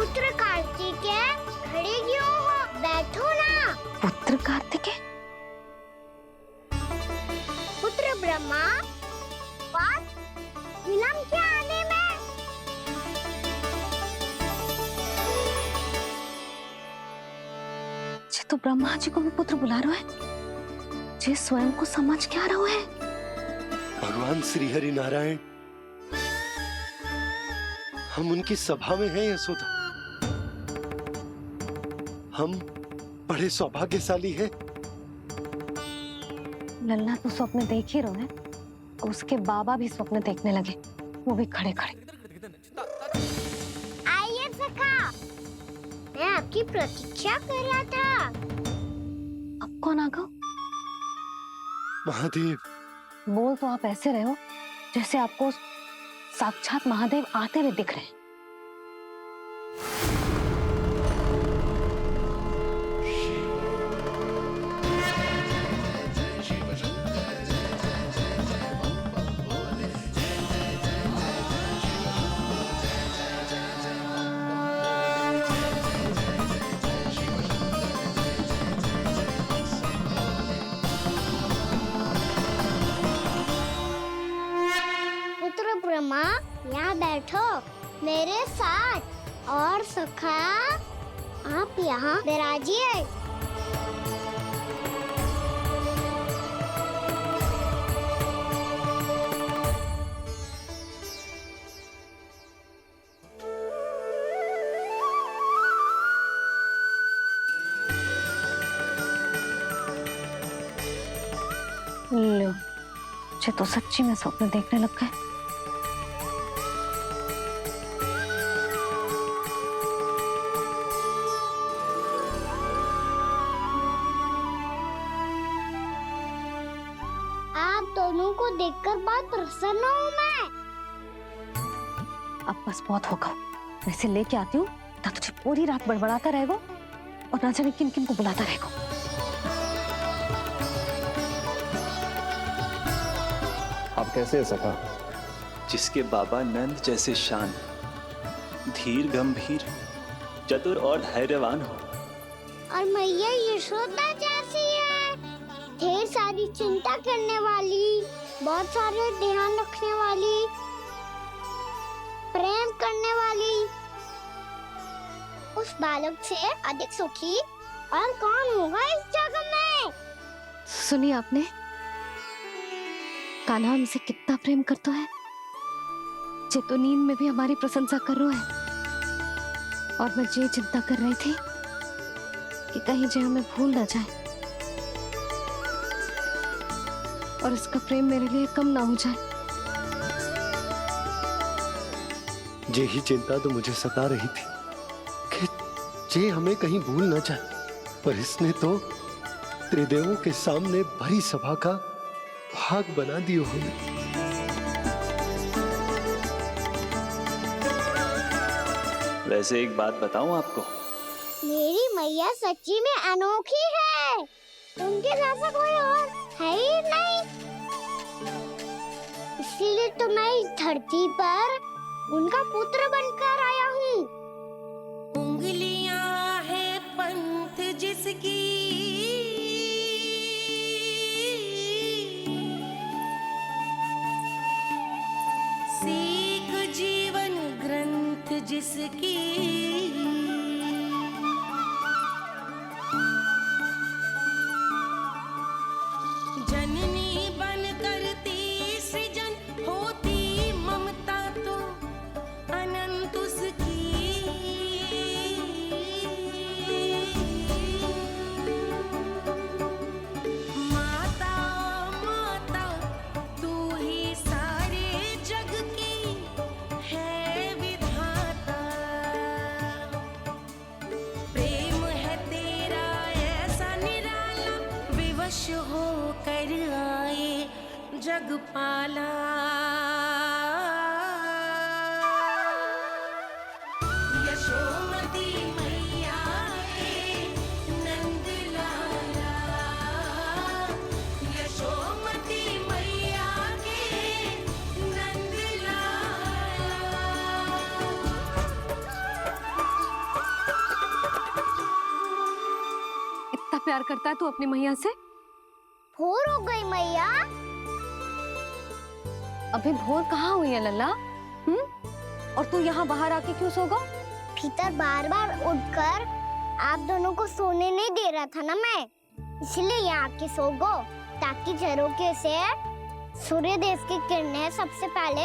पुत्र कार्तिकेय, खड़े क्यों हो? बैठो ना। पुत्र कार्तिकेय? पुत्र ब्रह्मा, बात विलंब क्या आने में? जे तो ब्रह्मा जी को भी पुत्र बुला रहा है, जे स्वयं को समझ क्या रहा है? भगवान श्री हरि नारायण, हम उनकी सभा में हैं यशोदा। हम बड़े सौभाग्यशाली हैं। लल्ला तो स्वप्न देख ही रहे हैं, उसके बाबा भी स्वप्न देखने लगे, वो भी खड़े खड़े। आइए सखा, मैं आपकी प्रतीक्षा कर रहा था। अब कौन आ गया? महादेव। बोल तो आप ऐसे रहे हो जैसे आपको साक्षात महादेव आते हुए दिख रहे हैं। पुत्र ब्रह्मा, यहाँ बैठो मेरे साथ। और सखा, आप यहाँ विराजिए। लो, मुझे तो सच्ची में स्वप्न देखने लग गए। आप दोनों को देखकर बहुत प्रसन्न हूँ मैं। अब बस बहुत होगा, वैसे लेके आती हूँ ना, तुझे पूरी रात बड़बड़ाता रहेगा और ना जाने किन किन को बुलाता रहेगा। आप कैसे हैं सखा? जिसके बाबा नंद जैसे शान, धीर गंभीर, चतुर और धैर्यवान हो। और मैया यशोदा जैसी है, ढेर सारी चिंता करने वाली, बहुत सारे ध्यान रखने वाली, प्रेम करने वाली। उस बालक से अधिक सुखी और कौन होगा इस जगत में? सुनिए आपने, कान्हा हमसे कितना प्रेम करता है, जे तो नींद में भी हमारी प्रशंसा कर रहा है। और मैं ये चिंता कर रही थी कि कहीं जे हमें भूल ना जाए और इसका प्रेम मेरे लिए कम ना हो जाए। यही चिंता तो मुझे सता रही थी कि जे हमें कहीं भूल ना जाए, पर इसने तो त्रिदेवों के सामने भरी सभा का भाग बना दियो हमें। वैसे एक बात बताऊं आपको, मेरी मैया सच्ची में अनोखी है, उनके जैसा कोई और है ही नहीं। इसीलिए तो मैं इस धरती पर उनका पुत्र बनकर आया हूँ। उंगलियां है पंथ जिसकी, सीख जीवन ग्रंथ जिसकी, जननी बन करती सृजन होती ममता तो अनंत उसकी। माता माता तू ही सारे जग की है विधाता, प्रेम है तेरा ऐसा निराला, विवश हो कर आए जग पाला। यशोमती मैया के नंद लाला, यशोमती मैया के नंद लाला। प्यार करता है तू अपनी मैया से? भोर हो गई मैया। अभी भोर कहाँ हुई है लल्ला? और तू यहाँ बाहर आके क्यों सो गया? भीतर बार बार उठकर आप दोनों को सोने नहीं दे रहा था ना मैं, इसलिए यहाँ आके सो गो, ताकि झरोखे से सूर्य देव की किरणें सबसे पहले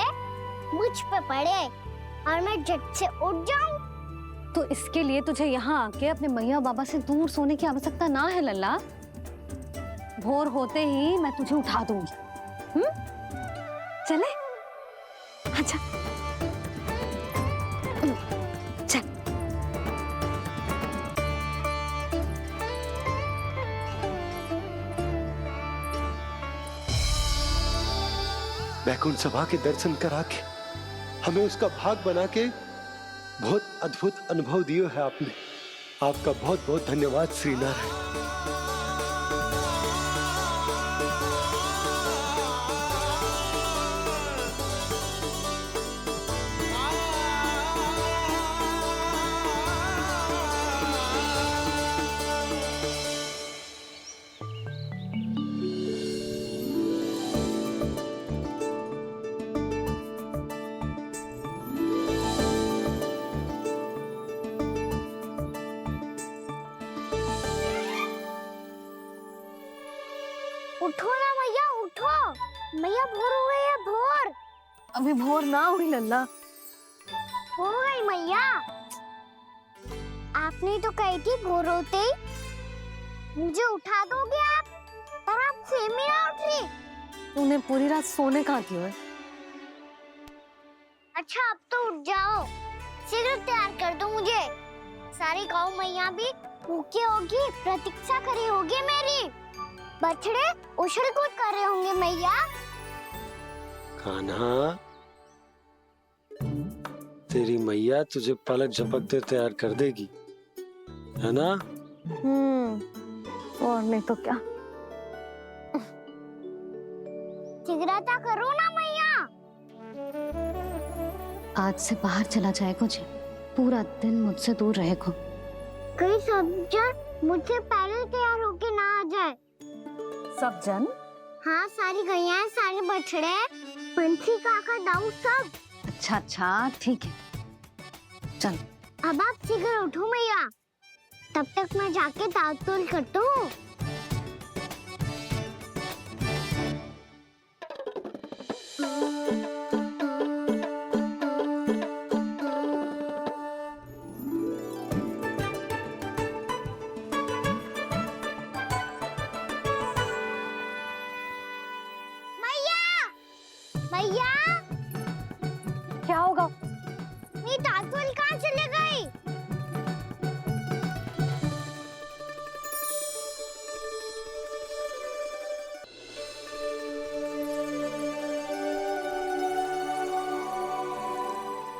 मुझ पे पड़े और मैं झट से उठ जाऊं। तो इसके लिए तुझे यहाँ आके अपने मैया बाबा से दूर सोने की आवश्यकता ना है लल्ला। भोर होते ही मैं तुझे उठा दूंगी। चले? अच्छा चल। बैकुंठ सभा के दर्शन करा के हमें उसका भाग बना के बहुत अद्भुत अनुभव दिए है आपने। आपका बहुत बहुत धन्यवाद श्रीनारायण। उठो ना मैया, उठो। मैया भोर हो गई है, भोर अभी भोर ना हुई लल्ला। हो गई मैया। आपने तो कही थी भोर होते ही मुझे उठा दोगे आप, पर आप सेम ही ना उठी। तूने पूरी रात सोने कहाँ दियो है? अच्छा अब तो उठ जाओ, शीघ्र तैयार कर दो मुझे। सारी गाँव मैया भी भूखी होगी, प्रतीक्षा करी होगी मेरी। बछड़े उछल कूद कर रहे होंगे मैया। कान्हा, तेरी मैया तुझे पलक झपकते तैयार कर देगी, है ना? और नहीं तो क्या। शीघ्रता करो ना मैया। आज से बाहर चला जाएगा जी, पूरा दिन मुझसे दूर रहेगा। कहीं सब जन मुझसे पहले तैयार होके ना आ जाए। सब जन? हाँ, सारी गैया, सारे बछड़े, पंछी, काका, दाऊ सब। अच्छा अच्छा ठीक है, चल। अब आप शीघ्र उठो मैया, तब तक मैं जाके ताल-तोल करता हूँ। मैया, क्या होगा? मेरी ताल-तोल कहाँ चले गई?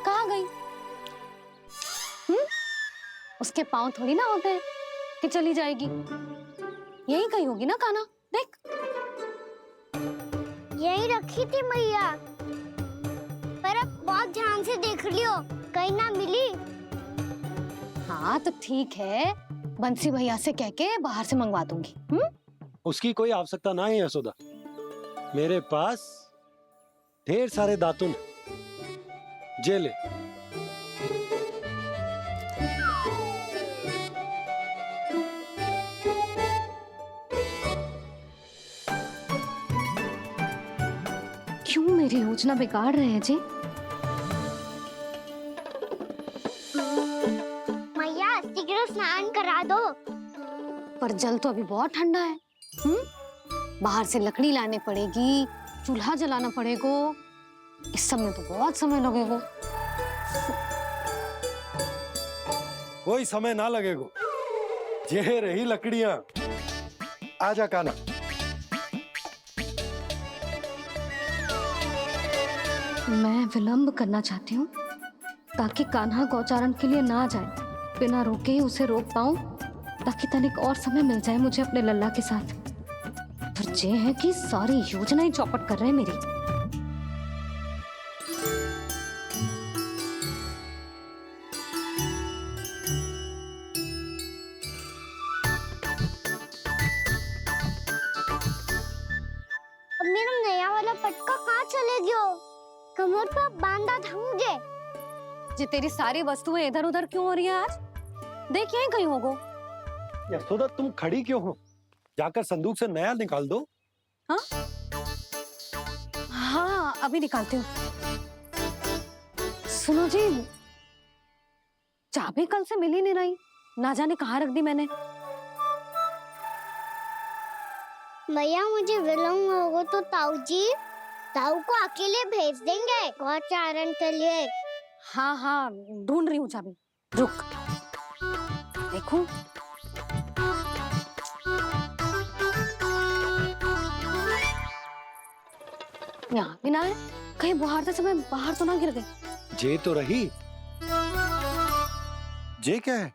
कहाँ गई? उसके पाँव थोड़ी ना होते हैं कि चली जाएगी। यही कहीं होगी ना कान्हा, देख। यही रखी थी मैया, पर अब बहुत ध्यान से देख लियो, कहीं ना मिली। हाँ तो ठीक है, बंसी भैया से कह के बाहर से मंगवा दूंगी। उसकी कोई आवश्यकता ना है यशोदा, मेरे पास ढेर सारे दातुन जे ले। क्यों मेरी योजना बिगाड़ रहे हैं जी? मैया शीघ्र स्नान करा दो। पर जल तो अभी बहुत ठंडा है। बाहर से लकड़ी लानी पड़ेगी, चूल्हा जलाना पड़ेगा, इस सब में तो बहुत समय लगेगा। कोई समय ना लगेगा, ये रही लकड़ियां। आजा कान्हा। मैं विलंब करना चाहती हूँ ताकि कान्हा गौचारण के लिए ना जाए, बिना रोके ही उसे रोक पाऊं, ताकि तनिक और समय मिल जाए मुझे अपने लल्ला के साथ। पर ये है कि सारी योजना ही चौपट कर रहे हैं मेरी। कमर पर बांधा था मुझे। जी तेरी सारी वस्तुएं इधर उधर क्यों हो रही है आज? देख यहीं कहीं होगो। यशोदा तुम खड़ी क्यों हो? जाकर संदूक से नया निकाल दो। हाँ हाँ अभी निकालती हूँ। सुनो जी, चाबी कल से मिल ही नहीं रही, ना जाने कहाँ रख दी मैंने। भैया मुझे विलम्ब होगा तो ताऊ को अकेले भेज देंगे गौचारण के लिए। हाँ हाँ ढूंढ रही हूँ चाबी, रुक। देखो यहाँ भी ना है, कहीं बाहरते समय बाहर तो ना गिर गई। जे तो रही। जे क्या है?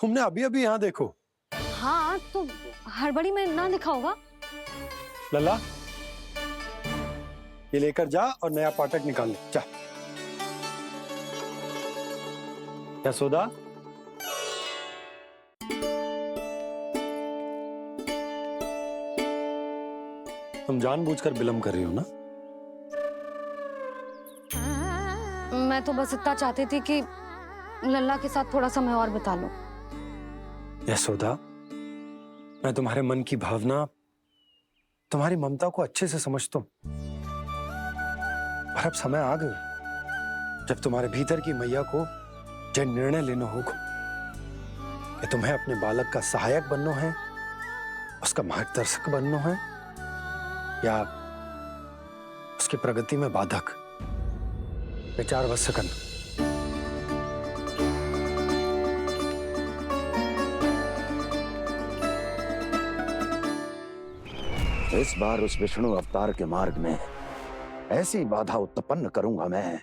तुमने अभी अभी यहाँ देखो। हाँ तो हड़बड़ी में ना लिखा होगा। लल्ला ये लेकर जा और नया पाठक निकाल ले जा। यशोदा तुम जानबूझकर विलम्ब कर रही हो ना? मैं तो बस इतना चाहती थी कि लल्ला के साथ थोड़ा समय और बिता लूं। यशोदा मैं तुम्हारे मन की भावना, तुम्हारी ममता को अच्छे से समझता हूं, पर अब समय आ गया जब तुम्हारे भीतर की मैया को यह निर्णय लेना होगा कि तुम्हें अपने बालक का सहायक बनना है, उसका मार्गदर्शक बनना है, या उसकी प्रगति में बाधक। विचार अवश्य करना। इस बार उस विष्णु अवतार के मार्ग में ऐसी बाधा उत्पन्न करूंगा मैं,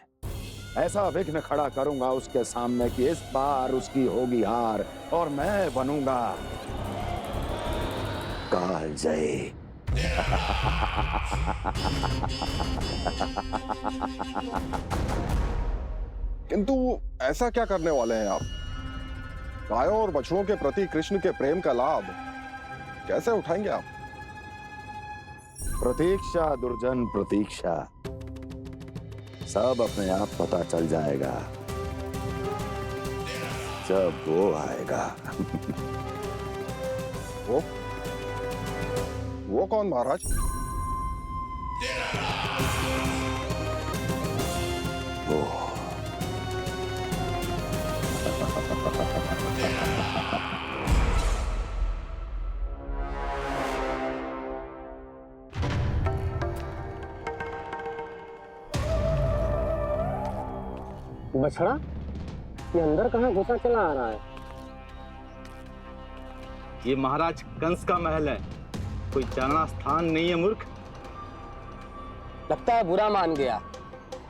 ऐसा विघ्न खड़ा करूंगा उसके सामने कि इस बार उसकी होगी हार और मैं बनूंगा कालजयी। किंतु ऐसा क्या करने वाले हैं आप? गायों और बछड़ों के प्रति कृष्ण के प्रेम का लाभ कैसे उठाएंगे आप? प्रतीक्षा दुर्जन प्रतीक्षा, सब अपने आप पता चल जाएगा जब वो आएगा। वो कौन महाराज? वो बछड़ा, ये अंदर कहाँ घुसा चला आ रहा है? ये महाराज कंस का महल है, कोई चारणा स्थान नहीं है मूर्ख। लगता है बुरा मान गया।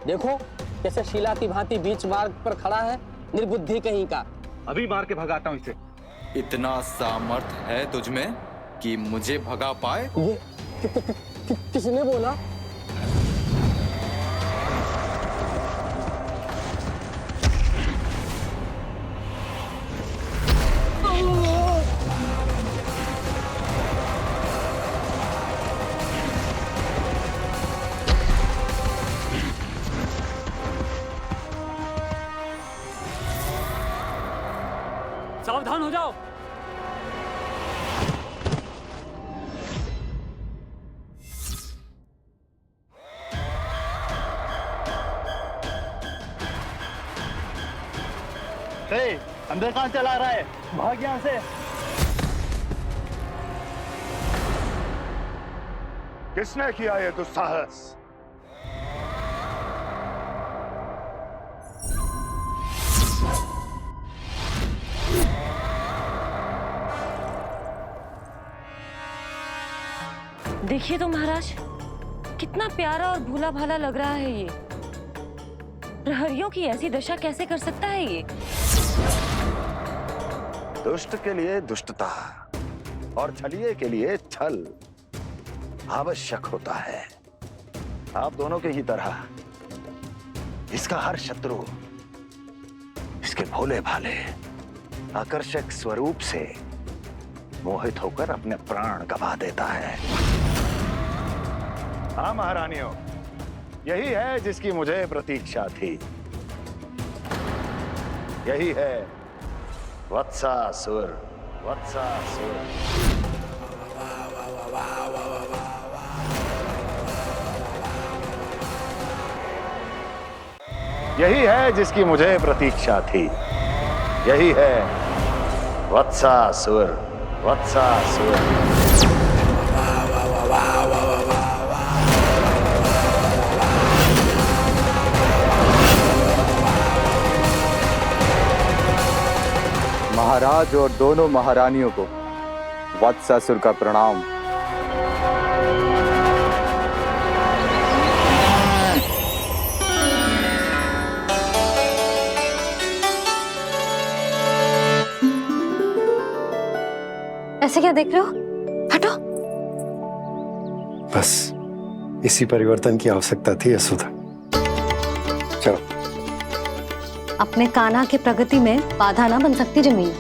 देखो कैसे शिला की भांति बीच मार्ग पर खड़ा है, निर्बुद्धि कहीं का। अभी मार के भगाता हूँ इसे। इतना सामर्थ है तुझमें कि मुझे भगा पाए? ये किसने बोला? सावधान हो जाओ। अंदर कहाँ चला रहा है? भाग यहाँ से। किसने किया ये दुस्साहस? देखिए तो महाराज, कितना प्यारा और भोला भाला लग रहा है ये। प्रहरियों की ऐसी दशा कैसे कर सकता है ये? दुष्ट के लिए दुष्टता और छलिए के लिए छल आवश्यक होता है। आप दोनों के ही तरह इसका हर शत्रु इसके भोले भाले आकर्षक स्वरूप से मोहित होकर अपने प्राण गंवा देता है। हाँ महारानियों, यही है जिसकी मुझे प्रतीक्षा थी। यही है वत्सासुर। वत्सासुर। यही है जिसकी मुझे प्रतीक्षा थी। यही है वत्सासुर। वत्सासुर। महाराज और दोनों महारानियों को वत्सासुर का प्रणाम। ऐसे क्या देख रहे हो? हटो। बस इसी परिवर्तन की आवश्यकता थी यशोदा। चलो। अपने कान्हा के प्रगति में बाधा ना बन सकती जमीन।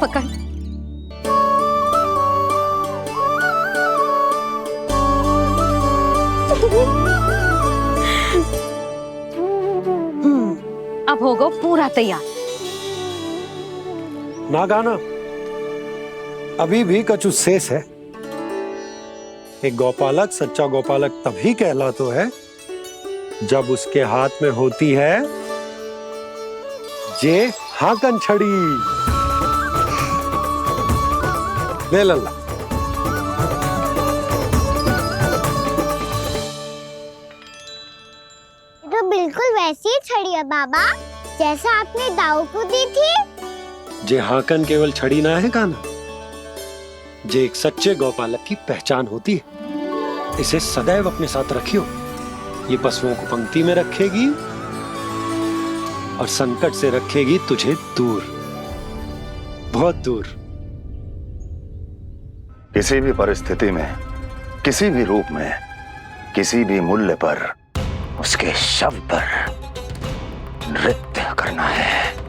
पकड़। अब होगा पूरा तैयार। ना गाना, अभी भी कछु शेष है। एक गौपालक सच्चा गौपालक तभी कहलाता है जब उसके हाथ में होती है जे हाकन छड़ी। ले लल्ला। तो बिल्कुल वैसी ही छड़ी है बाबा जैसा आपने दाऊ को दी थी। जे हाकन केवल छड़ी ना है कान्हा, जे एक सच्चे गौपालक की पहचान होती है। इसे सदैव अपने साथ रखियो। ये पशुओं को पंक्ति में रखेगी और संकट से रखेगी तुझे दूर, बहुत दूर। किसी भी परिस्थिति में, किसी भी रूप में, किसी भी मूल्य पर उसके शव पर नृत्य करना है।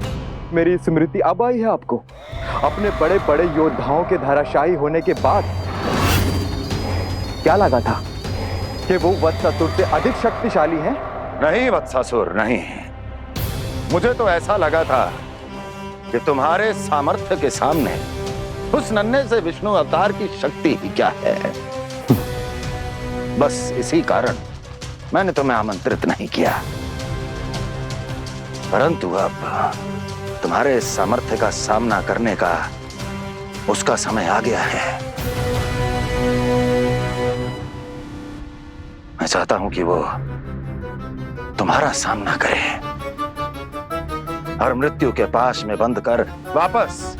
मेरी स्मृति अब आई है आपको? अपने बड़े बड़े योद्धाओं के धराशायी होने के बाद क्या लगा था कि वो वत्सासुर से अधिक शक्तिशाली हैं? नहीं वत्सासुर, नहीं। मुझे तो ऐसा लगा था कि तुम्हारे सामर्थ्य के सामने उस नन्हे से विष्णु अवतार की शक्ति ही क्या है। बस इसी कारण मैंने तुम्हें आमंत्रित नहीं किया। परंतु अब तुम्हारे सामर्थ्य का सामना करने का उसका समय आ गया है। मैं चाहता हूं कि वो तुम्हारा सामना करे और मृत्यु के पास में बंद कर वापस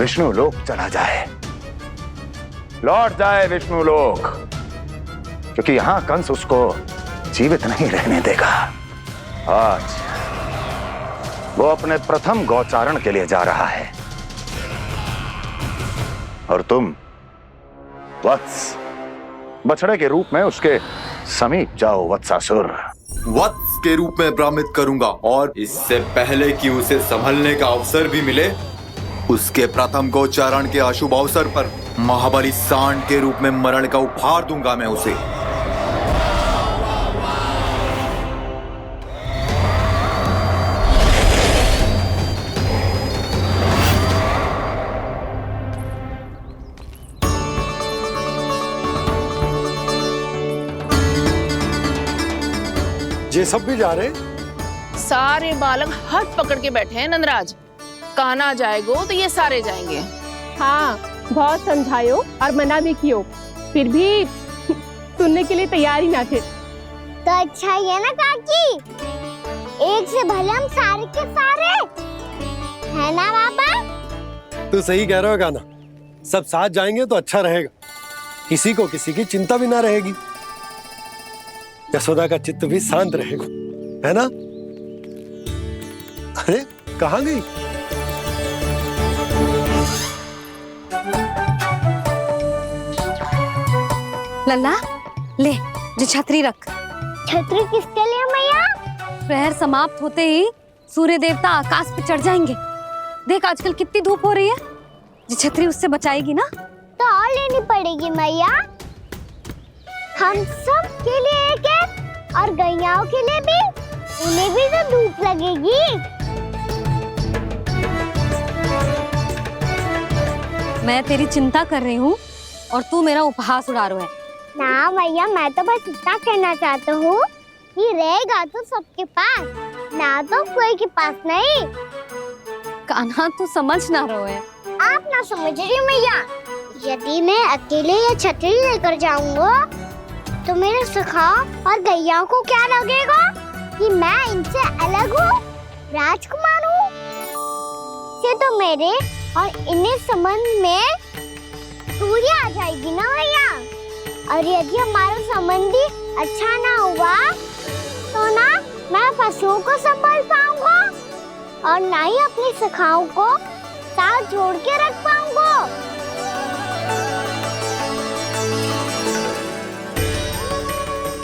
विष्णु लोक चला जाए, लौट जाए विष्णु लोक, क्योंकि यहां कंस उसको जीवित नहीं रहने देगा। आज वो अपने प्रथम गौचारण के लिए जा रहा है और तुम वत्स बछड़े के रूप में उसके समीप जाओ वत्सासुर। वत्स के रूप में भ्रमित करूंगा और इससे पहले कि उसे संभलने का अवसर भी मिले, उसके प्रथम गोचारण के अशुभ अवसर पर महाबली सांड के रूप में मरण का उपहार दूंगा मैं उसे। ये सब भी जा रहे? सारे बालक हाथ पकड़ के बैठे हैं नंदराज। कान्हा जाएगो तो ये सारे जाएंगे। हाँ, बहुत समझायो और मना भी कियो, फिर भी सुनने के लिए तैयार ही ना थे। तो अच्छा ही है ना काकी, एक से भले हम सारे के सारे, है ना बाबा? तू सही कह रहा हो गाना, सब साथ जाएंगे तो अच्छा रहेगा, किसी को किसी की चिंता भी ना रहेगी, यशोदा का चित्त भी शांत रहेगा, है ना? अरे कहाँ गई? लल्ला ले, जे छतरी रख। छतरी किसके लिए मैया? प्रहर समाप्त होते ही सूर्य देवता आकाश पे चढ़ जाएंगे। देख आजकल कितनी धूप हो रही है, ये छतरी उससे बचाएगी ना। तो और लेनी पड़ेगी मैया, हम सब के लिए एक एक और गैयाओं के लिए भी, उन्हें भी तो धूप लगेगी। मैं तेरी चिंता कर रही हूँ और तू मेरा उपहास उड़ा रहा है। ना भैया, मैं तो बस इतना कहना चाहता हूँ कि रहेगा तो सबके पास, ना तो कोई के पास नहीं। कान्हा तू समझ ना रहो है। आप ना समझ रही मैया, यदि मैं अकेले ये छतरी लेकर जाऊंगा तो मेरे सखा और गैयाओं को क्या लगेगा कि मैं इनसे अलग हूँ, राजकुमार हूँ। से तो मेरे और इन्हें संबंध में दूरी आ जाएगी ना भैया। और यदि हमारा संबंध ही अच्छा ना हुआ तो ना मैं पशुओं को संभाल पाऊंगा और ना ही अपनी सखाओं को साथ जोड़ के रख पाऊंगा।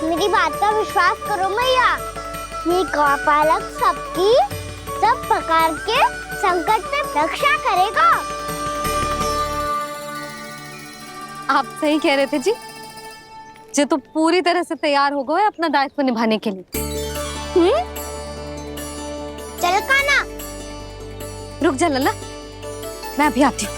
मेरी बात का विश्वास करो मैया, ये गौपालक सबकी सब प्रकार के संकट से रक्षा करेगा। आप सही कह रहे थे जी, जे तो पूरी तरह से तैयार हो गए अपना दायित्व निभाने के लिए। चल कान्हा, रुक जा लल्ला, मैं अभी आती हूँ।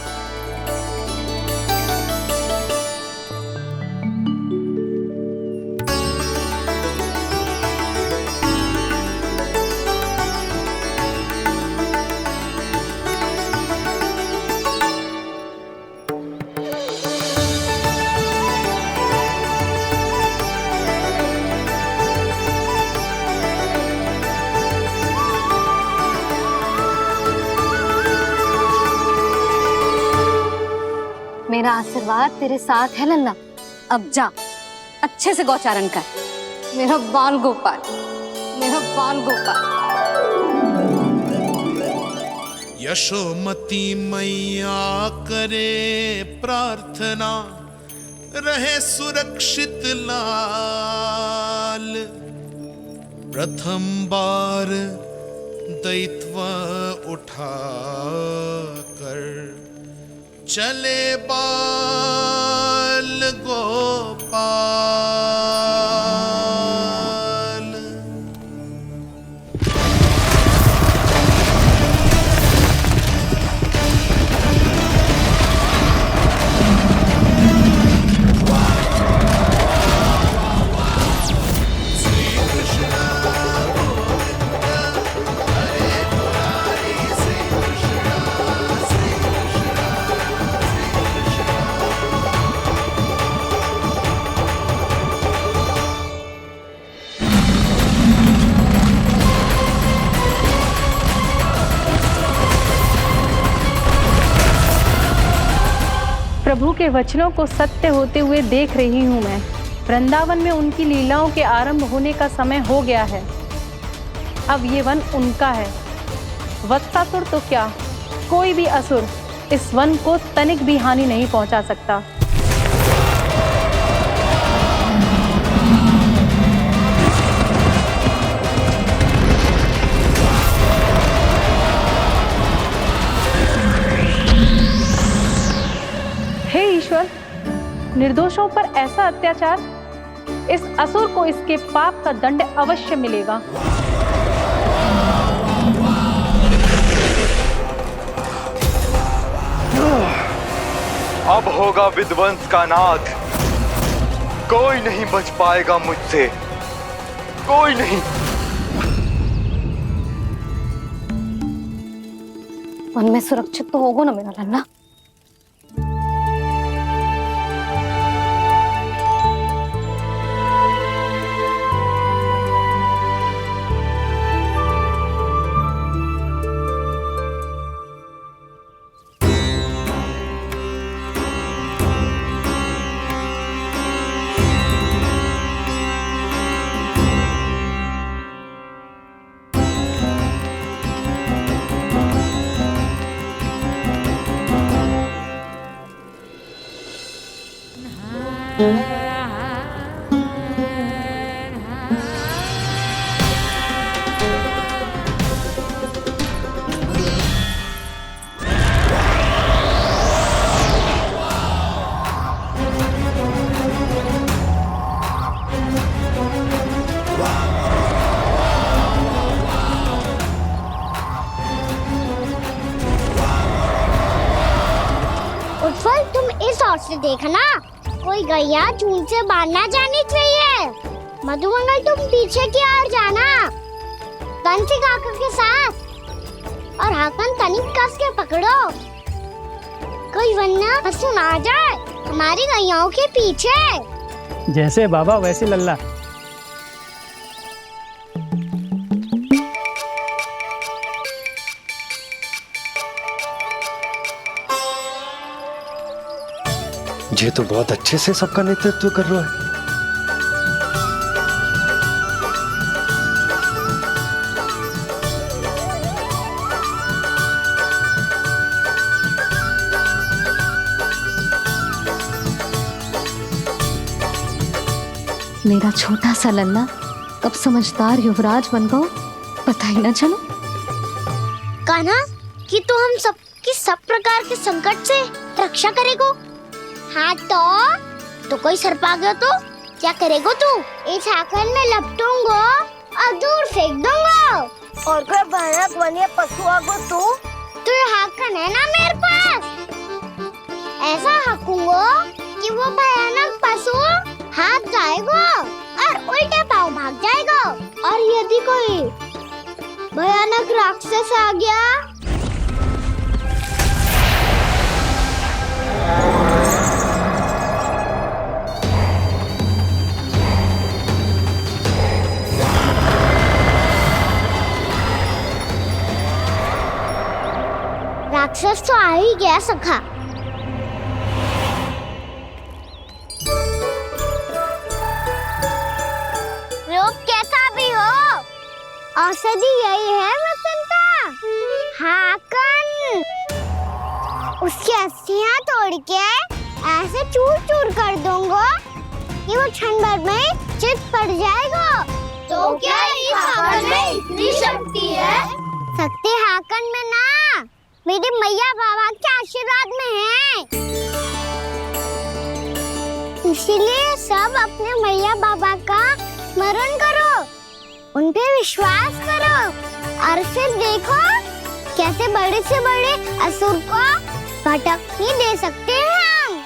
मेरा आशीर्वाद तेरे साथ है लल्ला। अब जा, अच्छे से गौचारण कर। मेरा बाल गोपाल, मेरा बाल गोपाल। यशोमती मैया करे प्रार्थना, रहे सुरक्षित लाल। प्रथम बार दैत्व उठा कर चले बाल गोपाल। प्रभु के वचनों को सत्य होते हुए देख रही हूँ मैं। वृंदावन में उनकी लीलाओं के आरंभ होने का समय हो गया है। अब ये वन उनका है। वत्सासुर तो क्या, कोई भी असुर इस वन को तनिक भी हानि नहीं पहुंचा सकता। हे ईश्वर, निर्दोषों पर ऐसा अत्याचार, इस असुर को इसके पाप का दंड अवश्य मिलेगा। अब होगा विध्वंस का नाद। कोई नहीं बच पाएगा मुझसे, कोई नहीं। वन में सुरक्षित तो होगा ना मेरा लल्ला। से देखना, कोई गैया चून से बाहर ना जानी चाहिए। मधुमंगल तुम पीछे की ओर जाना, कंसी काका के साथ, और हाकन तनिक कस के पकड़ो, कोई वरना पशु ना जाए हमारी गैयाओं के पीछे। जैसे बाबा वैसे लल्ला। ये तो बहुत अच्छे से सबका नेतृत्व कर रहा है। मेरा छोटा सा लल्ला कब समझदार युवराज बन गो पता ही न चलो। कान्हा, कि तू हम सब की सब प्रकार के संकट से रक्षा करेगो। हाँ तो कोई सर्प आ गया तो क्या करेगो तू? इस हाकन में लपटूंगा और दूर फेंक दूंगा। और कोई भयानक वन्य पशु आगो तो ये हाकन है ना मेरे पास, ऐसा हाकूंगा कि वो भयानक पशु हाथ जाएगा और उल्टे पाँव भाग जाएगा। और यदि कोई भयानक राक्षस आ गया राक्षस तो आ ही गया सखा। रोग कैसा भी हो, औषधि यही है वसंता। हाकन उसकी अस्थियां तोड़ के ऐसे चूर चूर कर दूंगा कि वो क्षण भर में चित पड़ जाएगा। तो क्या इस हाकन में इतनी शक्ति है? शक्ति हाकन में ना, मेरे मैया बाबा के आशीर्वाद में है। इसीलिए सब अपने मैया बाबा का स्मरण करो, उन पे विश्वास करो और फिर देखो कैसे बड़े से बड़े असुर को भटक ही दे सकते हैं हम।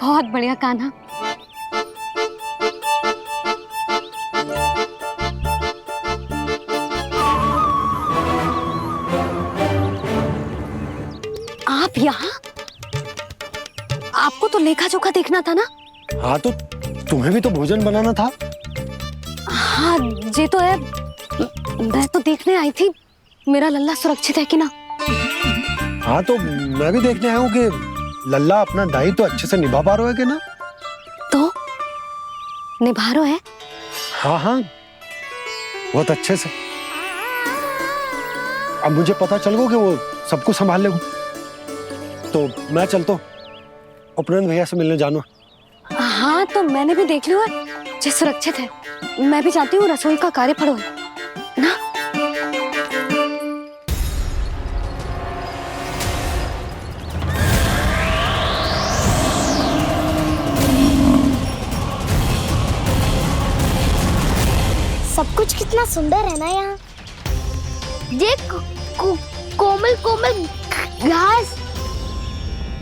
बहुत बढ़िया कान्हा। आप यहाँ? आपको तो लेखा जोखा देखना था ना? हाँ तो तुम्हें भी तो भोजन बनाना था। हाँ ये तो है, मैं तो देखने आई थी मेरा लल्ला सुरक्षित है कि ना। हाँ तो मैं भी देखने आया हूँ कि लल्ला अपना दायित्व तो अच्छे से निभा पा रहा है कि ना। तो निभा रहा है? हाँ हाँ बहुत अच्छे से। अब मुझे पता चल गया कि वो सब कुछ संभाल लेगा। तो मैं चलता हूँ, उपनंद भैया से मिलने जाना। हाँ तो मैंने भी देख लिया जो सुरक्षित है। मैं भी चाहती हूँ रसोई का कार्य पड़ो ना। सब कुछ कितना सुंदर है ना यहाँ। देख कोमल कोमल घास,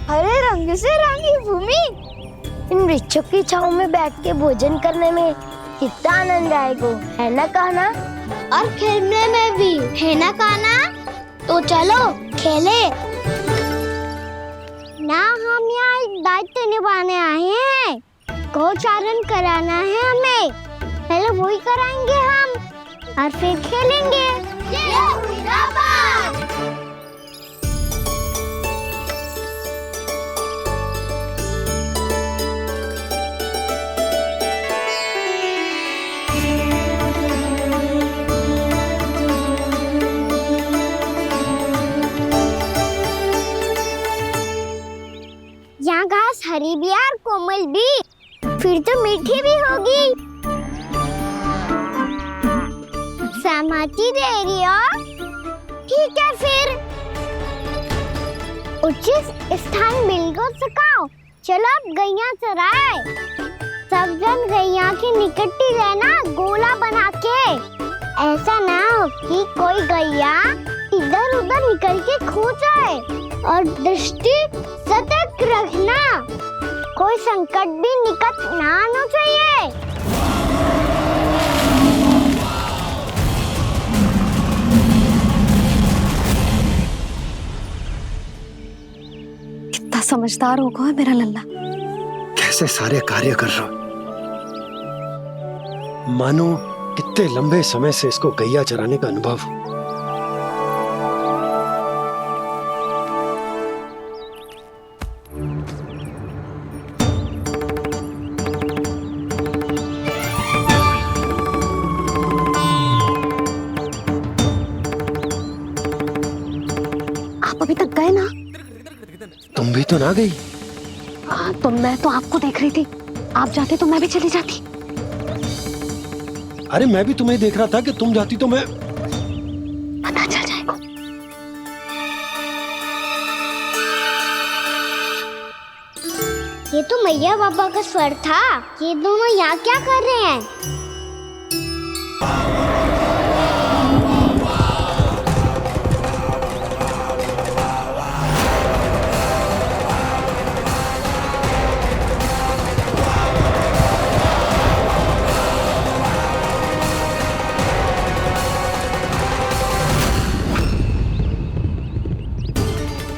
हरे रंग से रंगी भूमि, इन वृक्षों की छांव में बैठ के भोजन करने में कितना आनंद आएगा, है ना कान्हा? और खेलने में भी, है ना कान्हा? तो चलो खेले ना। हम यहाँ एक दायित्व निभाने आए हैं, गोचारण कराना है हमें। पहले वही कराएंगे हम और फिर खेलेंगे। यहाँ घास हरी भी और कोमल भी, फिर तो मीठी भी होगी। सहमति दे रही हो? ठीक है फिर उचित स्थान बिल्कुल सुखाओ। चलो अब गैया चराए। सब जन गैया के निकट ही रहना, गोला बना के। ऐसा ना हो कि कोई गैया इधर उधर निकल के खो जाए। और दृष्टि सतर्क रखना, कोई संकट भी निकट ना आना चाहिए। कितना समझदार होगा है मेरा लल्ला। कैसे सारे कार्य कर रहा, मानो कितने लंबे समय से इसको गैया चराने का अनुभव हो। आप अभी तक गए ना? तुम भी तो ना गई। हाँ, तो मैं तो आपको देख रही थी, आप जाते तो मैं भी चली जाती। अरे मैं भी तुम्हें देख रहा था कि तुम जाती तो मैं पता चल जाएगा। ये तो मैया बाबा का स्वर था। ये दोनों यहाँ क्या कर रहे हैं?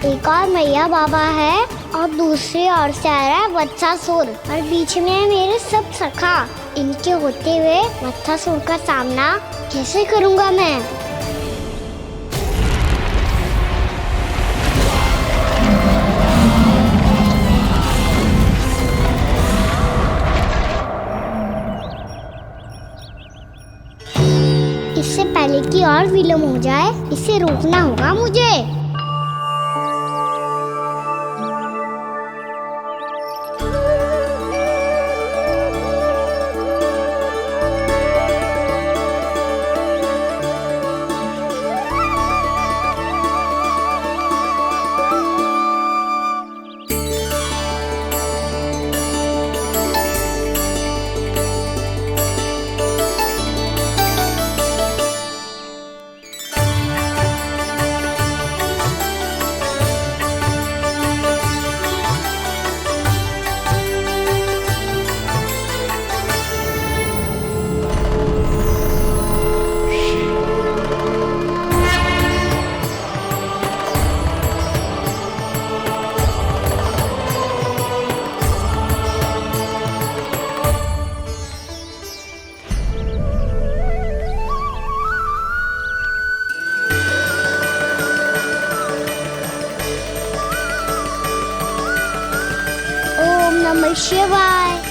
एक और मैया बाबा है और दूसरी ओर से आ रहा है वत्सासुर और बीच में है मेरे सब सखा। इनके होते हुए वत्सासुर का सामना कैसे करूंगा मैं? इससे पहले कि और विलम्ब हो जाए, इसे रोकना होगा मुझे। नमः शिवाय।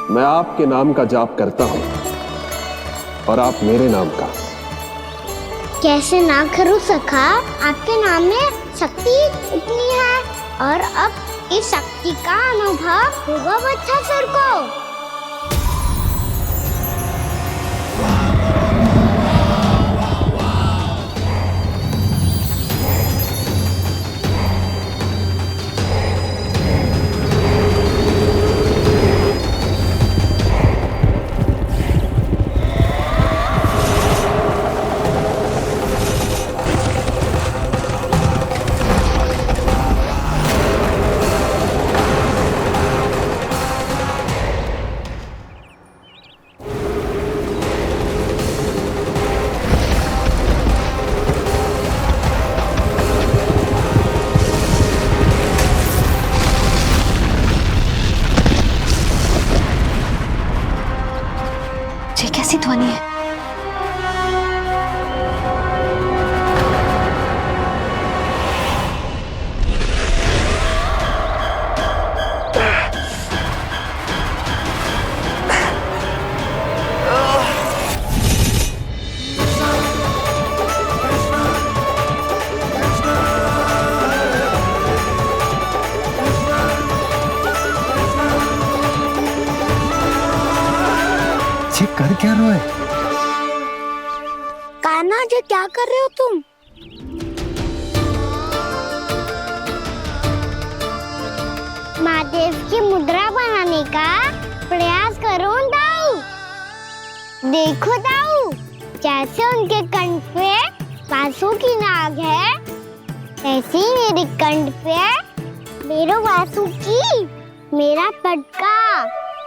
मैं आपके नाम का जाप करता हूं और आप मेरे नाम का। कैसे ना करूं सखा, आपके नाम में शक्ति इतनी है और अब इस शक्ति का अनुभव होगा वत्सासुर को। कैसी ध्वनि है? जी कर क्या रहे हो? कान्हा जी क्या कर रहे हो तुम? महादेव की मुद्रा बनाने का प्रयास करो दाऊ। देखो दाऊ, जैसे उनके कंठ पे वासु की नाग है, ऐसे ही मेरे कंठ पे मेरो वासु की मेरा पटका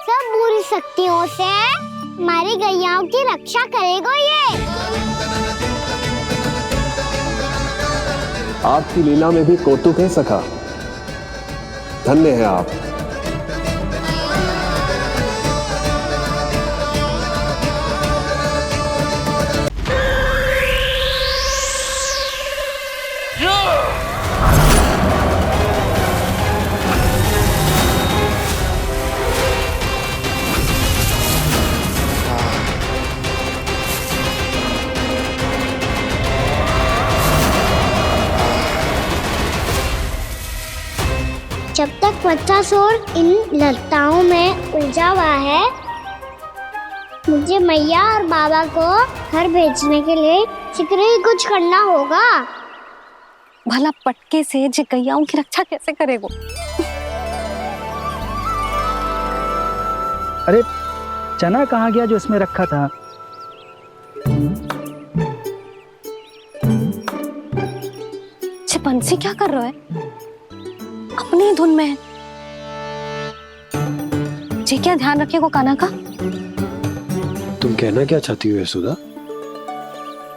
सब बुरी शक्तियों से हमारी गैयाओं की रक्षा करेगा ये। आपकी लीला में भी कौतुक है सखा। धन्य है आप। जब तक वत्सासुर इन लताओं में उलझा हुआ है, मुझे मैया और बाबा को घर भेजने के लिए शीघ्र ही कुछ करना होगा। भला पटके से जे गैयाओं की रक्षा कैसे करेगो? अरे चना कहाँ गया जो इसमें रखा था? बंसी क्या कर रहा है? अपनी धुन में है। जी क्या ध्यान रखिएगा कान्हा का। तुम कहना क्या चाहती हो यशोदा?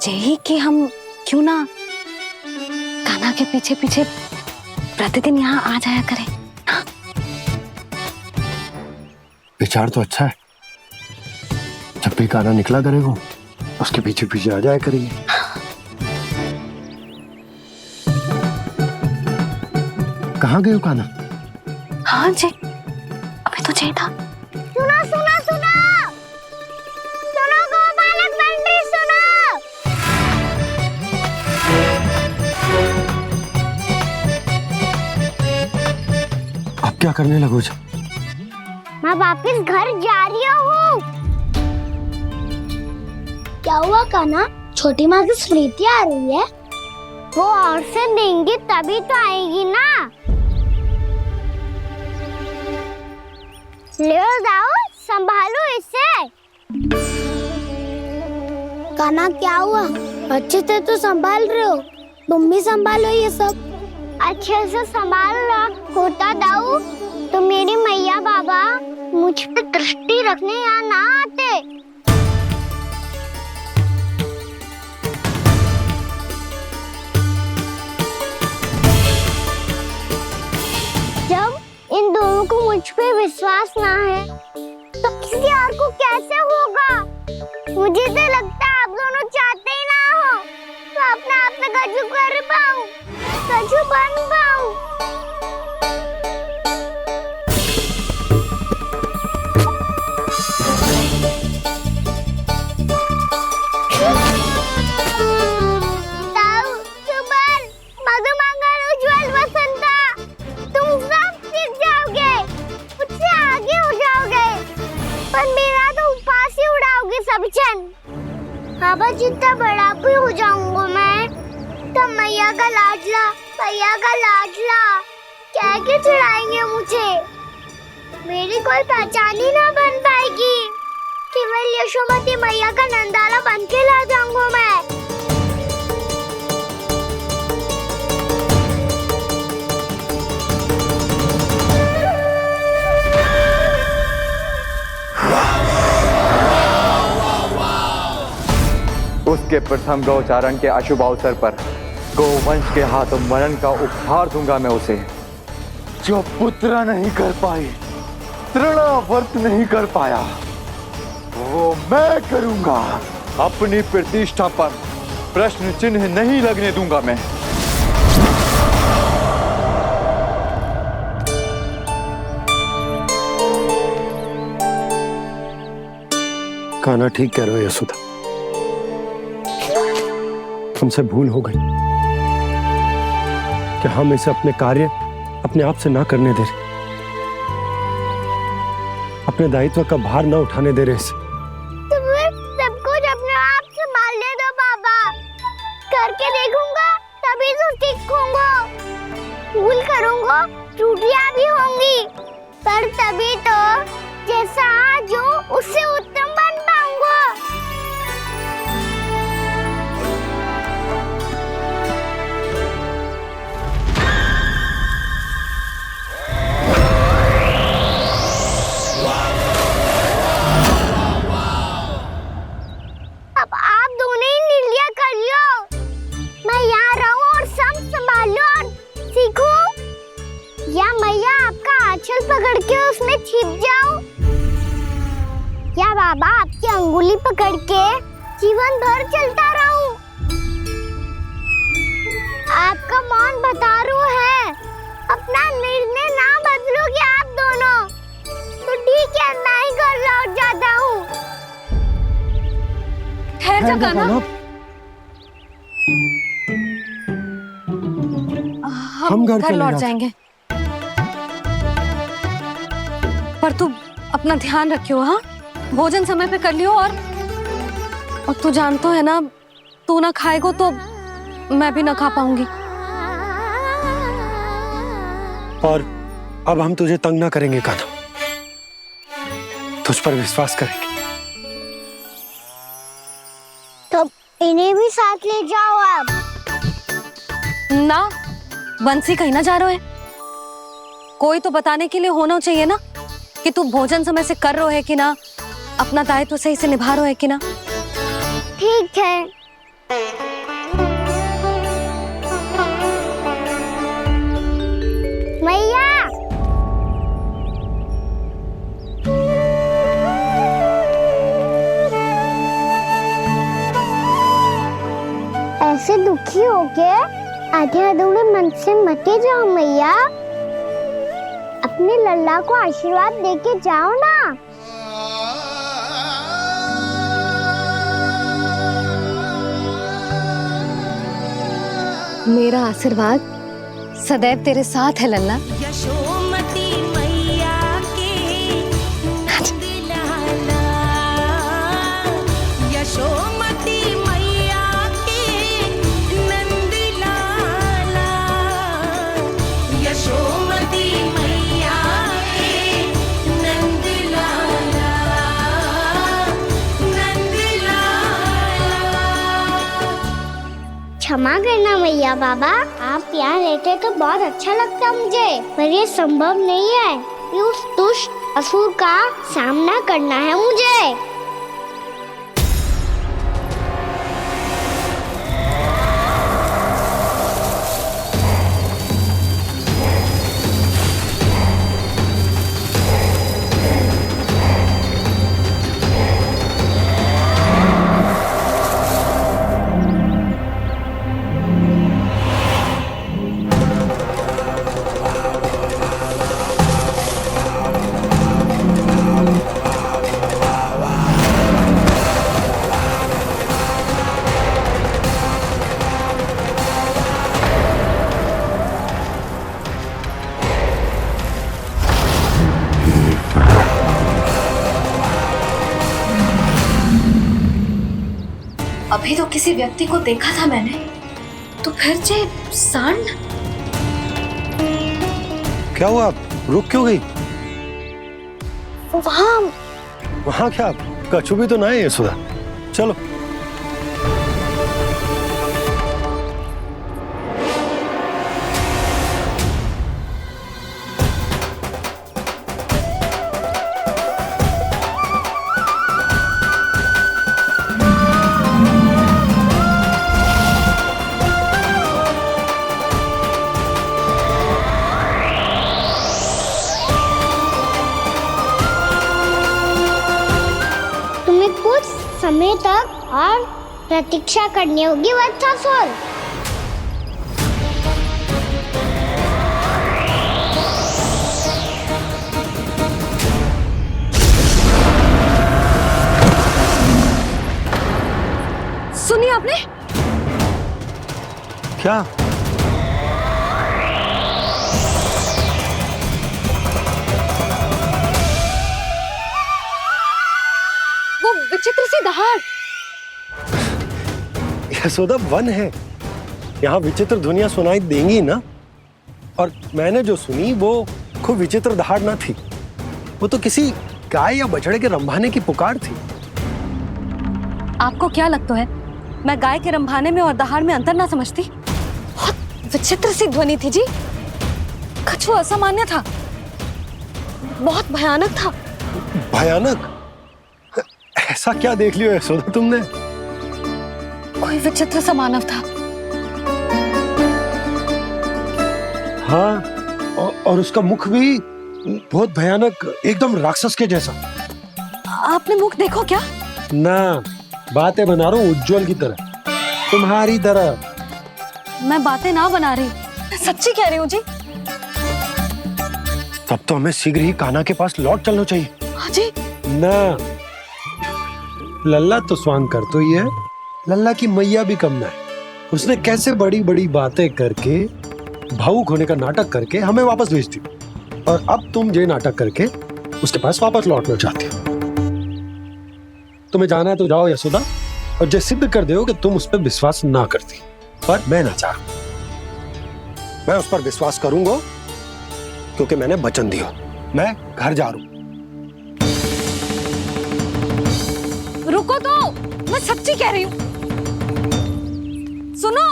यही कि हम क्यों ना कान्हा के पीछे पीछे प्रतिदिन यहाँ आ जाया करें। हाँ? विचार तो अच्छा है। जब भी कान्हा निकला करेगा उसके पीछे पीछे आ जाया करेंगे। कहाँ गए हो कान्हा? हाँ जी, अभी तो चाहिए था। सुनो सुनो सुनो सुनो गोपालक बंटी सुनो। अब क्या करने लगो? मैं वापस घर जा रही हूँ। क्या हुआ कान्हा? छोटी माँ की स्मृति आ रही है। वो और से देंगी तभी तो आएगी ना। ले जाओ, संभालो इसे। कान्हा क्या हुआ? अच्छे से तो संभाल रहे हो, तुम भी संभालो ये सब। अच्छे से संभालना होता दाऊ तो मेरी मैया बाबा मुझ पे दृष्टि रखने यहाँ ना आते। जब इन दोनों को मुझ पे विश्वास ना है तो किसी और को कैसे होगा? मुझे तो लगता है आप दोनों चाहते ही ना हो तो अपने आप में गजू कर पाऊं, गजू बन पाऊं। बाबा जितना बड़ा भी हो जाऊंगा मैं तो मैया का लाडला कह के चढ़ाएंगे मुझे। मेरी कोई पहचान ही ना बन पाएगी। केवल यशोमती मैया का नंदाला बन के ला जाऊंगा मैं। उसके प्रथम गौचारण के अशुभ अवसर पर गोवंश के हाथों मरण का उपहार दूंगा मैं उसे। जो पुत्र नहीं कर पाई, तृणावर्त नहीं कर पाया, वो मैं करूंगा। अपनी प्रतिष्ठा पर प्रश्न चिन्ह नहीं लगने दूंगा मैं। कान्हा ठीक कह रहे हो यशोदा, हमसे भूल हो गई कि हम इसे अपने कार्य अपने आप से ना करने दे रहे, अपने दायित्व का भार ना उठाने दे रहे इसे। त्रुटियां भी होंगी, पर तभी तो जैसा आज हूँ उससे उत्तम बन पाऊंगा। अब आप दोनों ही निर्णय कर लो, मैं यहाँ रहूं और सब संभालूं और सीखूं, या मैया आपका आंचल पकड़ के उसमें छिप जाऊं, या बाबा आपकी अंगुली पकड़ के जीवन भर चलता रहूं। आपका मौन बतारू है, अपना निर्णय ना बदलोगे आप दोनों तो ठीक है, मैं ही घर लौट जाता हूँ। ठहर जा कान्हा, हम घर लौट जाएंगे, पर तू अपना ध्यान रखियो। हाँ, भोजन समय पे कर लियो, और तू जानतो है ना, तू ना खाएगो तो मैं भी ना खा पाऊंगी। और अब हम तुझे तंग ना करेंगे कान्हा, तुझ पर विश्वास करेंगे। तो इन्हें भी साथ ले जाओ अब। ना, बंसी कहीं ना जा रहे है, कोई तो बताने के लिए होना चाहिए ना कि तू भोजन समय से कर रहा है कि ना, अपना दायित्व सही से निभा रहा है कि ना। ठीक है। मैया, ऐसे दुखी हो के आधे अधूरे मन से मत जाओ मैया, अपने लल्ला को आशीर्वाद देके जाओ ना। मेरा आशीर्वाद सदैव तेरे साथ है लल्ला। यशोमती मैया के नंद लाला, यशोमती मैया के नंद लाला, यशोमती मैया के नंद लाला, नंद लाला। क्षमा करना मैया बाबा, आप यहाँ रहते तो बहुत अच्छा लगता मुझे, पर ये संभव नहीं है, ये उस दुष्ट असुर का सामना करना है मुझे। अभी तो किसी व्यक्ति को देखा था मैंने, तो फिर जे सांड। क्या हुआ, रुक क्यों गई? वहाँ क्या कछु भी तो ना है सुधा, चलो। कुछ समय तक और प्रतीक्षा करनी होगी वत्सासुर। सुनिए आपने क्या? वो विचित्र सी दहाड़। यशोदा वन है, यहाँ विचित्र ध्वनियां सुनाई देंगी ना, और मैंने जो सुनी वो खूब विचित्र दहाड़ ना थी, वो तो किसी गाय या बछड़े के रंभाने की पुकार थी। आपको क्या लगता है मैं गाय के रंभाने में और दहाड़ में अंतर ना समझती? बहुत विचित्र सी ध्वनि थी जी, कछु असामान्य था, बहुत भयानक था। भयानक? ऐसा क्या देख लियो यशोदा तुमने? कोई विचित्र सा मानव था। हाँ, और उसका मुख भी बहुत भयानक, एकदम राक्षस के जैसा। आपने मुख देखो क्या? ना, बातें बना रहा हूँ उज्जवल की तरह, तुम्हारी तरह। मैं बातें ना बना रही, मैं सच्ची कह रही हूँ जी। तब तो हमें शीघ्र ही कान्हा के पास लौट चलना चाहिए। हाँ जी। ना, लल्ला तो स्वांग कर तो ही है, लल्ला की मैया भी कम ना है। उसने कैसे बड़ी बड़ी बातें करके, भावुक होने का नाटक करके हमें वापस भेज दी, और अब तुम ये नाटक करके उसके पास वापस लौटना चाहती हो। तुम्हें जाना है तो जाओ यशोदा, और जो सिद्ध कर दो कि तुम उस पर विश्वास ना करती, पर मैं ना चाह, मैं उस पर विश्वास करूंगा क्योंकि मैंने वचन दिया। मैं घर जा रहा हूं। रुको तो, मैं सच्ची कह रही हूँ, सुनो।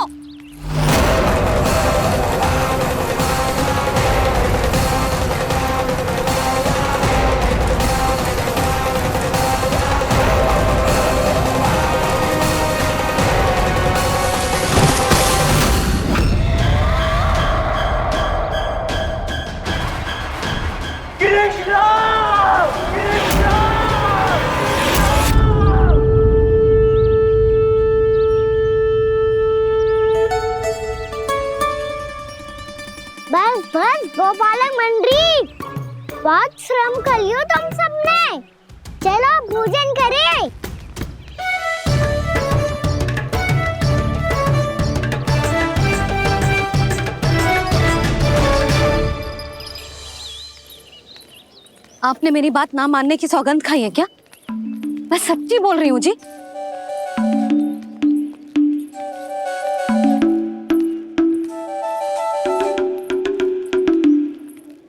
बस बस गोपालक मंडली, बहुत श्रम कर लियो तुम सबने, चलो भोजन करें। आपने मेरी बात ना मानने की सौगंध खाई है क्या? मैं सच्ची बोल रही हूँ जी।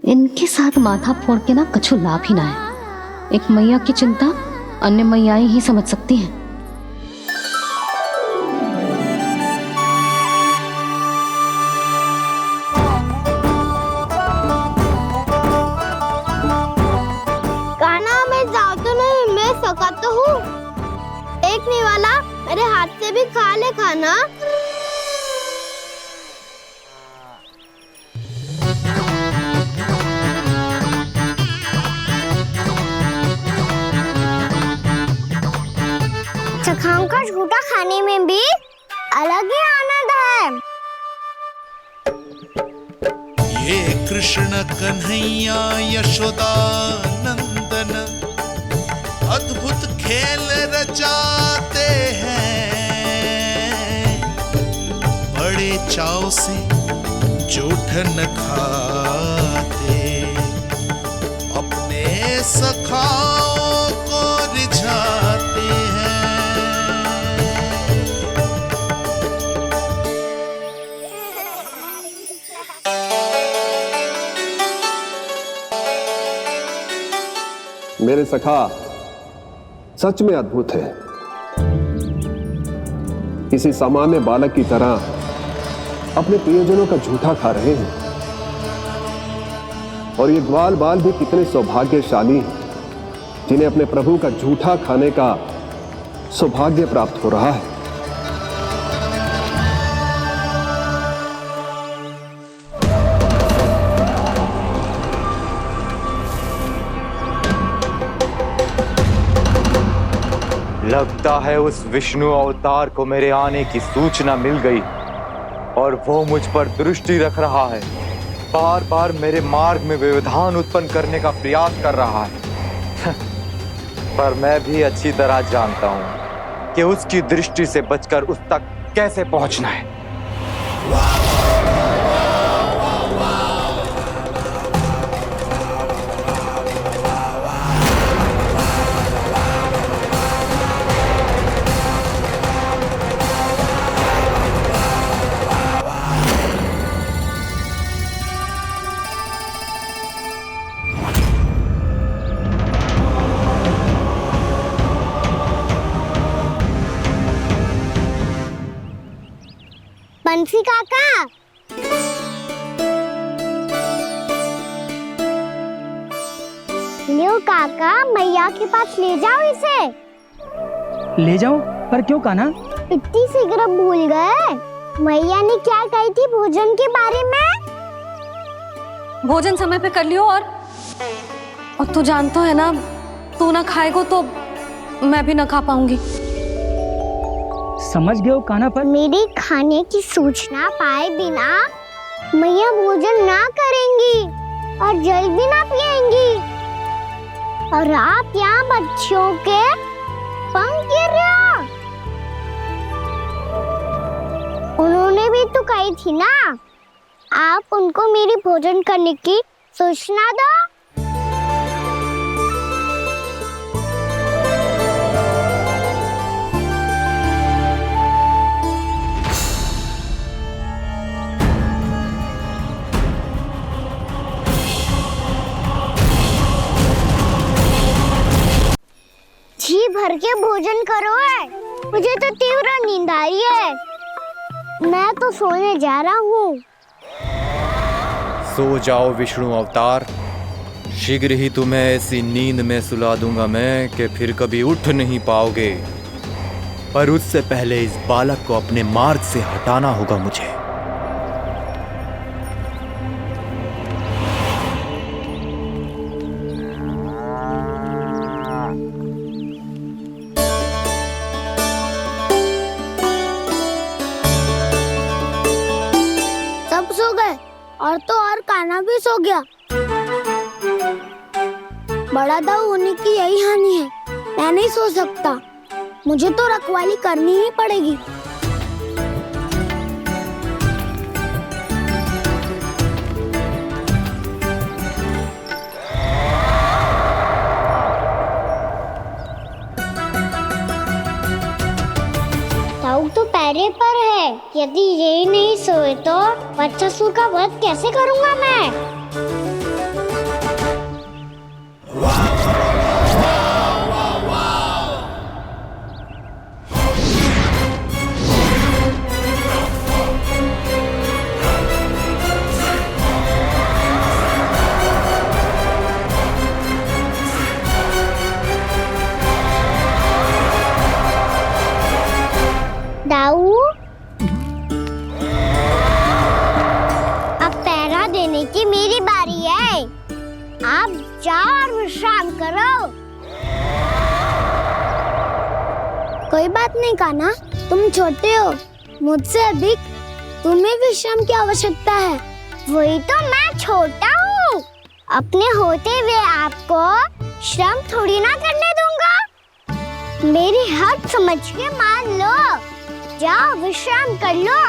इनके साथ माथा फोड़ के ना कछु लाभ ही ना है। एक मैया की चिंता अन्य मैयाएं ही समझ सकती हैं। कान्हा, मैं जाऊँ तो नहीं, मैं सका तो हूँ। एक नहीं वाला मेरे हाथ से भी खा ले खाना। चखाओं का झूठा खाने में भी अलग ही आनंद है। ये कृष्ण कन्हैया यशोदा नंदन अद्भुत खेल रचाते हैं, बड़े चाव से जूठन खाते, अपने सखाओं को रिझाते हैं। मेरे सखा सच में अद्भुत है। किसी सामान्य बालक की तरह अपने प्रियजनों का झूठा खा रहे हैं, और ये ग्वाल बाल भी कितने सौभाग्यशाली हैं जिन्हें अपने प्रभु का झूठा खाने का सौभाग्य प्राप्त हो रहा है। लगता है उस विष्णु अवतार को मेरे आने की सूचना मिल गई और वो मुझ पर दृष्टि रख रहा है। बार बार मेरे मार्ग में व्यवधान उत्पन्न करने का प्रयास कर रहा है। पर मैं भी अच्छी तरह जानता हूं कि उसकी दृष्टि से बचकर उस तक कैसे पहुंचना है। बंसी काका, लियो काका, मैया के पास ले जाओ इसे। ले जाओ? पर क्यों कान्हा? इतनी शीघ्र भूल गए? मैया ने क्या कही थी भोजन के बारे में? भोजन समय पे कर लियो। और तू जानता है ना, तू ना खाएगा तो मैं भी ना खा पाऊंगी। समझ गए हो कान्हा? पर मेरी खाने की सूचना पाए बिना मैया भोजन ना करेंगी और जल भी ना पिएंगी। और आप यहाँ बच्चों के पंख गिर रहे हो। उन्होंने भी तो कही थी ना, आप उनको मेरी भोजन करने की सूचना दो। जी भर के भोजन करो है, मुझे तो तीव्र नींद आ रही है। मैं तो सोने जा रहा हूँ। सो जाओ विष्णु अवतार, शीघ्र ही तुम्हें ऐसी नींद में सुला दूंगा मैं कि फिर कभी उठ नहीं पाओगे। पर उससे पहले इस बालक को अपने मार्ग से हटाना होगा मुझे। सब सो गए और तो और कान्हा भी सो गया। बड़ा दाऊ होने की यही हानि है, मैं नहीं सो सकता। मुझे तो रखवाली करनी ही पड़ेगी। दाऊ तो पैरे पर है, यदि यही नहीं सोए तो वत्सासुर का वध कैसे करूंगा मैं? दाऊ, अब पहरा देने की मेरी बारी है। आप जाओ और विश्राम करो। कोई बात नहीं कान्हा, तुम छोटे हो, मुझसे अधिक तुम्हें विश्राम की आवश्यकता है। वही तो, मैं छोटा हूँ, अपने होते हुए आपको श्रम थोड़ी ना करने दूंगा। मेरी हद समझ के मान लो। जाओ विश्राम कर लो।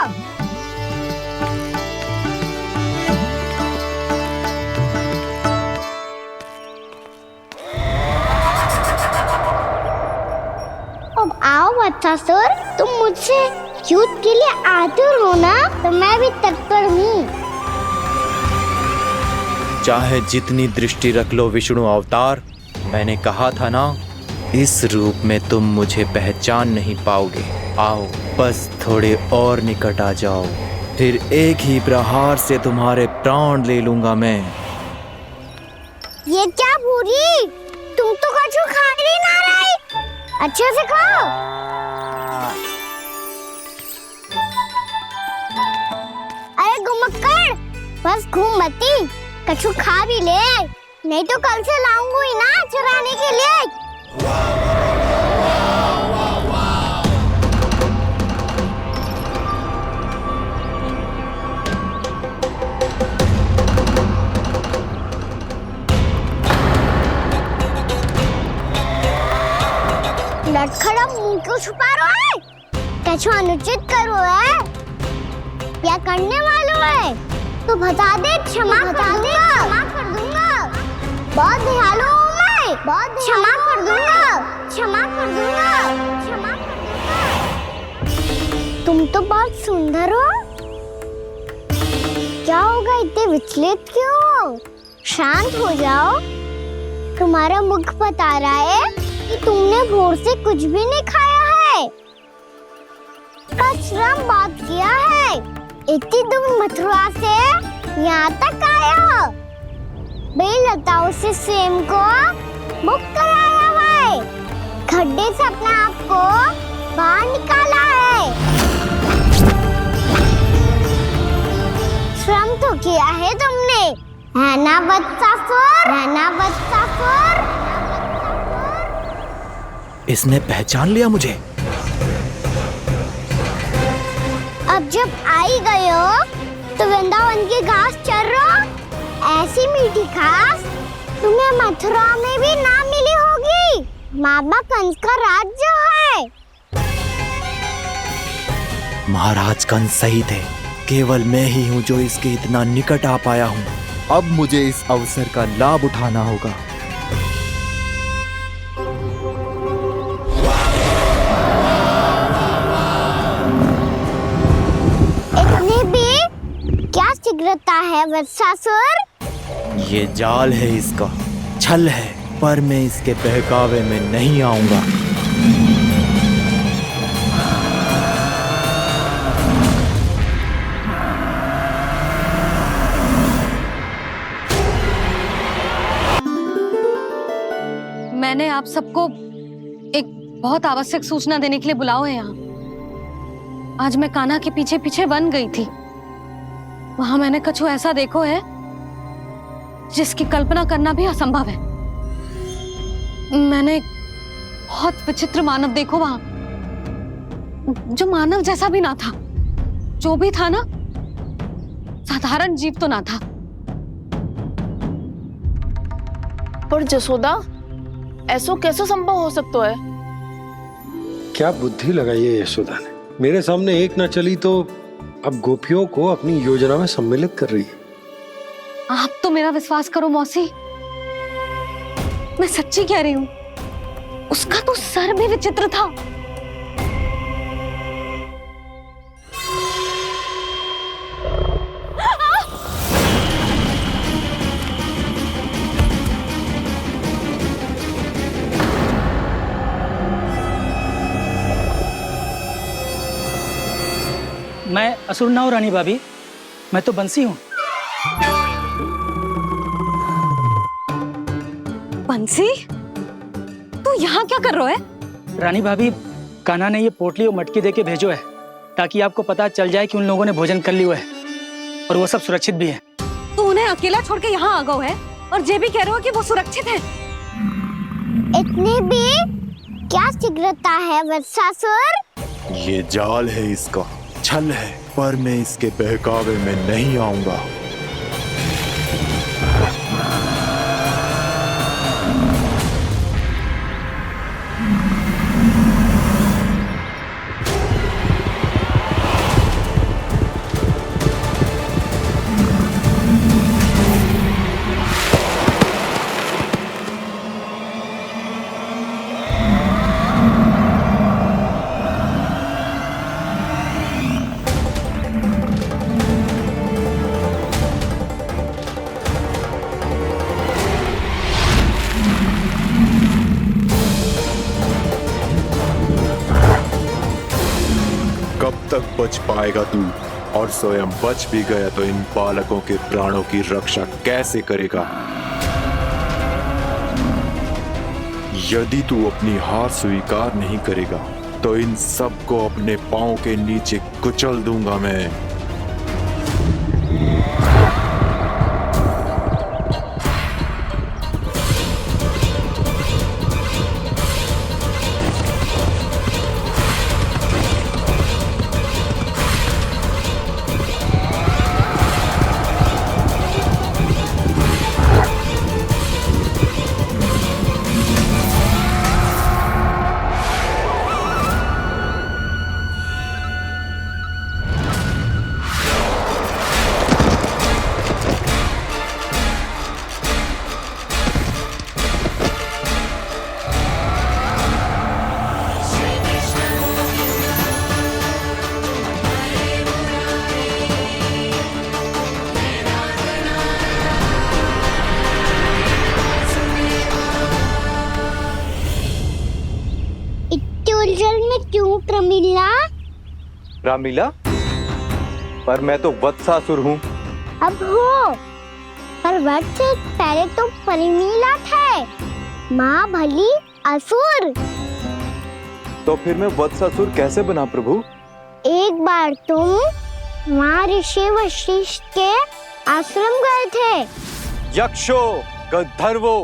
अब आओ वत्सासुर, तुम मुझसे युद्ध के लिए आतुर हो ना, तो मैं भी तत्पर हूँ। चाहे जितनी दृष्टि रख लो विष्णु अवतार, मैंने कहा था ना, इस रूप में तुम मुझे पहचान नहीं पाओगे। आओ, बस थोड़े और निकट आ जाओ, फिर एक ही प्रहार से तुम्हारे प्राण ले लूंगा मैं। ये क्या भूरी, तुम तो कछु खा ही ना रही। अच्छे से खाओ। अरे गुमक्कड़, बस घूम मती, कछु खा भी ले, नहीं तो कल से लाऊंगी ही ना चुराने के लिए। लटखड़ा मुंह क्यों छुपा रहा है? कछु अनुचित करो है या करने वालों है तो बता दे, क्षमा कर दूंगा। बहुत दयालु हूँ मैं, बहुत क्षमा कर दूंगा। तुम तो बहुत सुंदर हो। क्या होगा, इतने विचलित क्यों हो? शांत हो जाओ। तुम्हारा मुख बता रहा है कि तुमने भोर से कुछ भी नहीं खाया है। का श्रम बहुत किया है। इतनी दूर मथुरा से यहाँ तक आया। बेलताओं से स्वयं को मुक्त कराया हुआ है। खड्डे से अपने आप को बाहर निकाला है। श्रम तो किया है तुमने, है ना वत्सासुर? है ना वत्सासुर? इसने पहचान लिया मुझे। अब जब आई गए हो तो वृंदावन की घास चर रहो। ऐसी मीठी घास तुम्हें मथुरा में भी ना मिली होगी। बाबा कंस का राज जो है। महाराज कंस सही थे, केवल मैं ही हूँ जो इसके इतना निकट आ पाया हूँ। अब मुझे इस अवसर का लाभ उठाना होगा। इतने भी क्या शीघ्रता है वत्सासुर? ये जाल है इसका, छल है, पर मैं इसके बहकावे में नहीं आऊंगा। मैंने आप सबको एक बहुत आवश्यक सूचना देने के लिए बुलाओ है यहाँ। आज मैं कान्हा के पीछे पीछे वन गई थी। वहां मैंने कछु ऐसा देखो है जिसकी कल्पना करना भी असंभव है। मैंने बहुत विचित्र मानव देखो वहां, जो मानव जैसा भी ना था। जो भी था ना, साधारण जीव तो ना था। पर जसोदा, ऐसो कैसे संभव हो सकता है? क्या बुद्धि लगाई है यशोदा ने। मेरे सामने एक ना चली तो अब गोपियों को अपनी योजना में सम्मिलित कर रही है। आप तो मेरा विश्वास करो मौसी, मैं सच्ची कह रही हूँ। उसका तो सर भी विचित्र था। मैं असुर ना हूँ रानी भाभी, मैं तो बंसी हूँ। बंसी, तू यहाँ क्या कर रहा है? रानी भाभी, कान्हा ने ये पोटली और मटकी देके भेजो है ताकि आपको पता चल जाए कि उन लोगों ने भोजन कर लिया है और वो सब सुरक्षित भी है। तू उन्हें अकेला छोड़ के यहाँ आ गया है और ये भी कह रहे हो कि वो सुरक्षित है। इतने भी क्या शीघ्रता है वत्सासुर? ये जाल है इसका, छल है, पर मैं इसके बहकावे में नहीं आऊंगा। कब तक बच पाएगा तू? और स्वयं बच भी गया तो इन बालकों के प्राणों की रक्षा कैसे करेगा? यदि तू अपनी हार स्वीकार नहीं करेगा तो इन सबको अपने पांव के नीचे कुचल दूंगा मैं। उलझन में क्यों प्रमिला? रामीला, पर मैं तो वत्सासुर हूँ। अब हो, पर वक्त से पहले तो परिमीला थे, माँ भली असुर। तो फिर मैं वत्सासुर कैसे बना प्रभु? एक बार तुम वहाँ ऋषि वशिष्ठ के आश्रम गए थे। यक्षो, गंधर्वो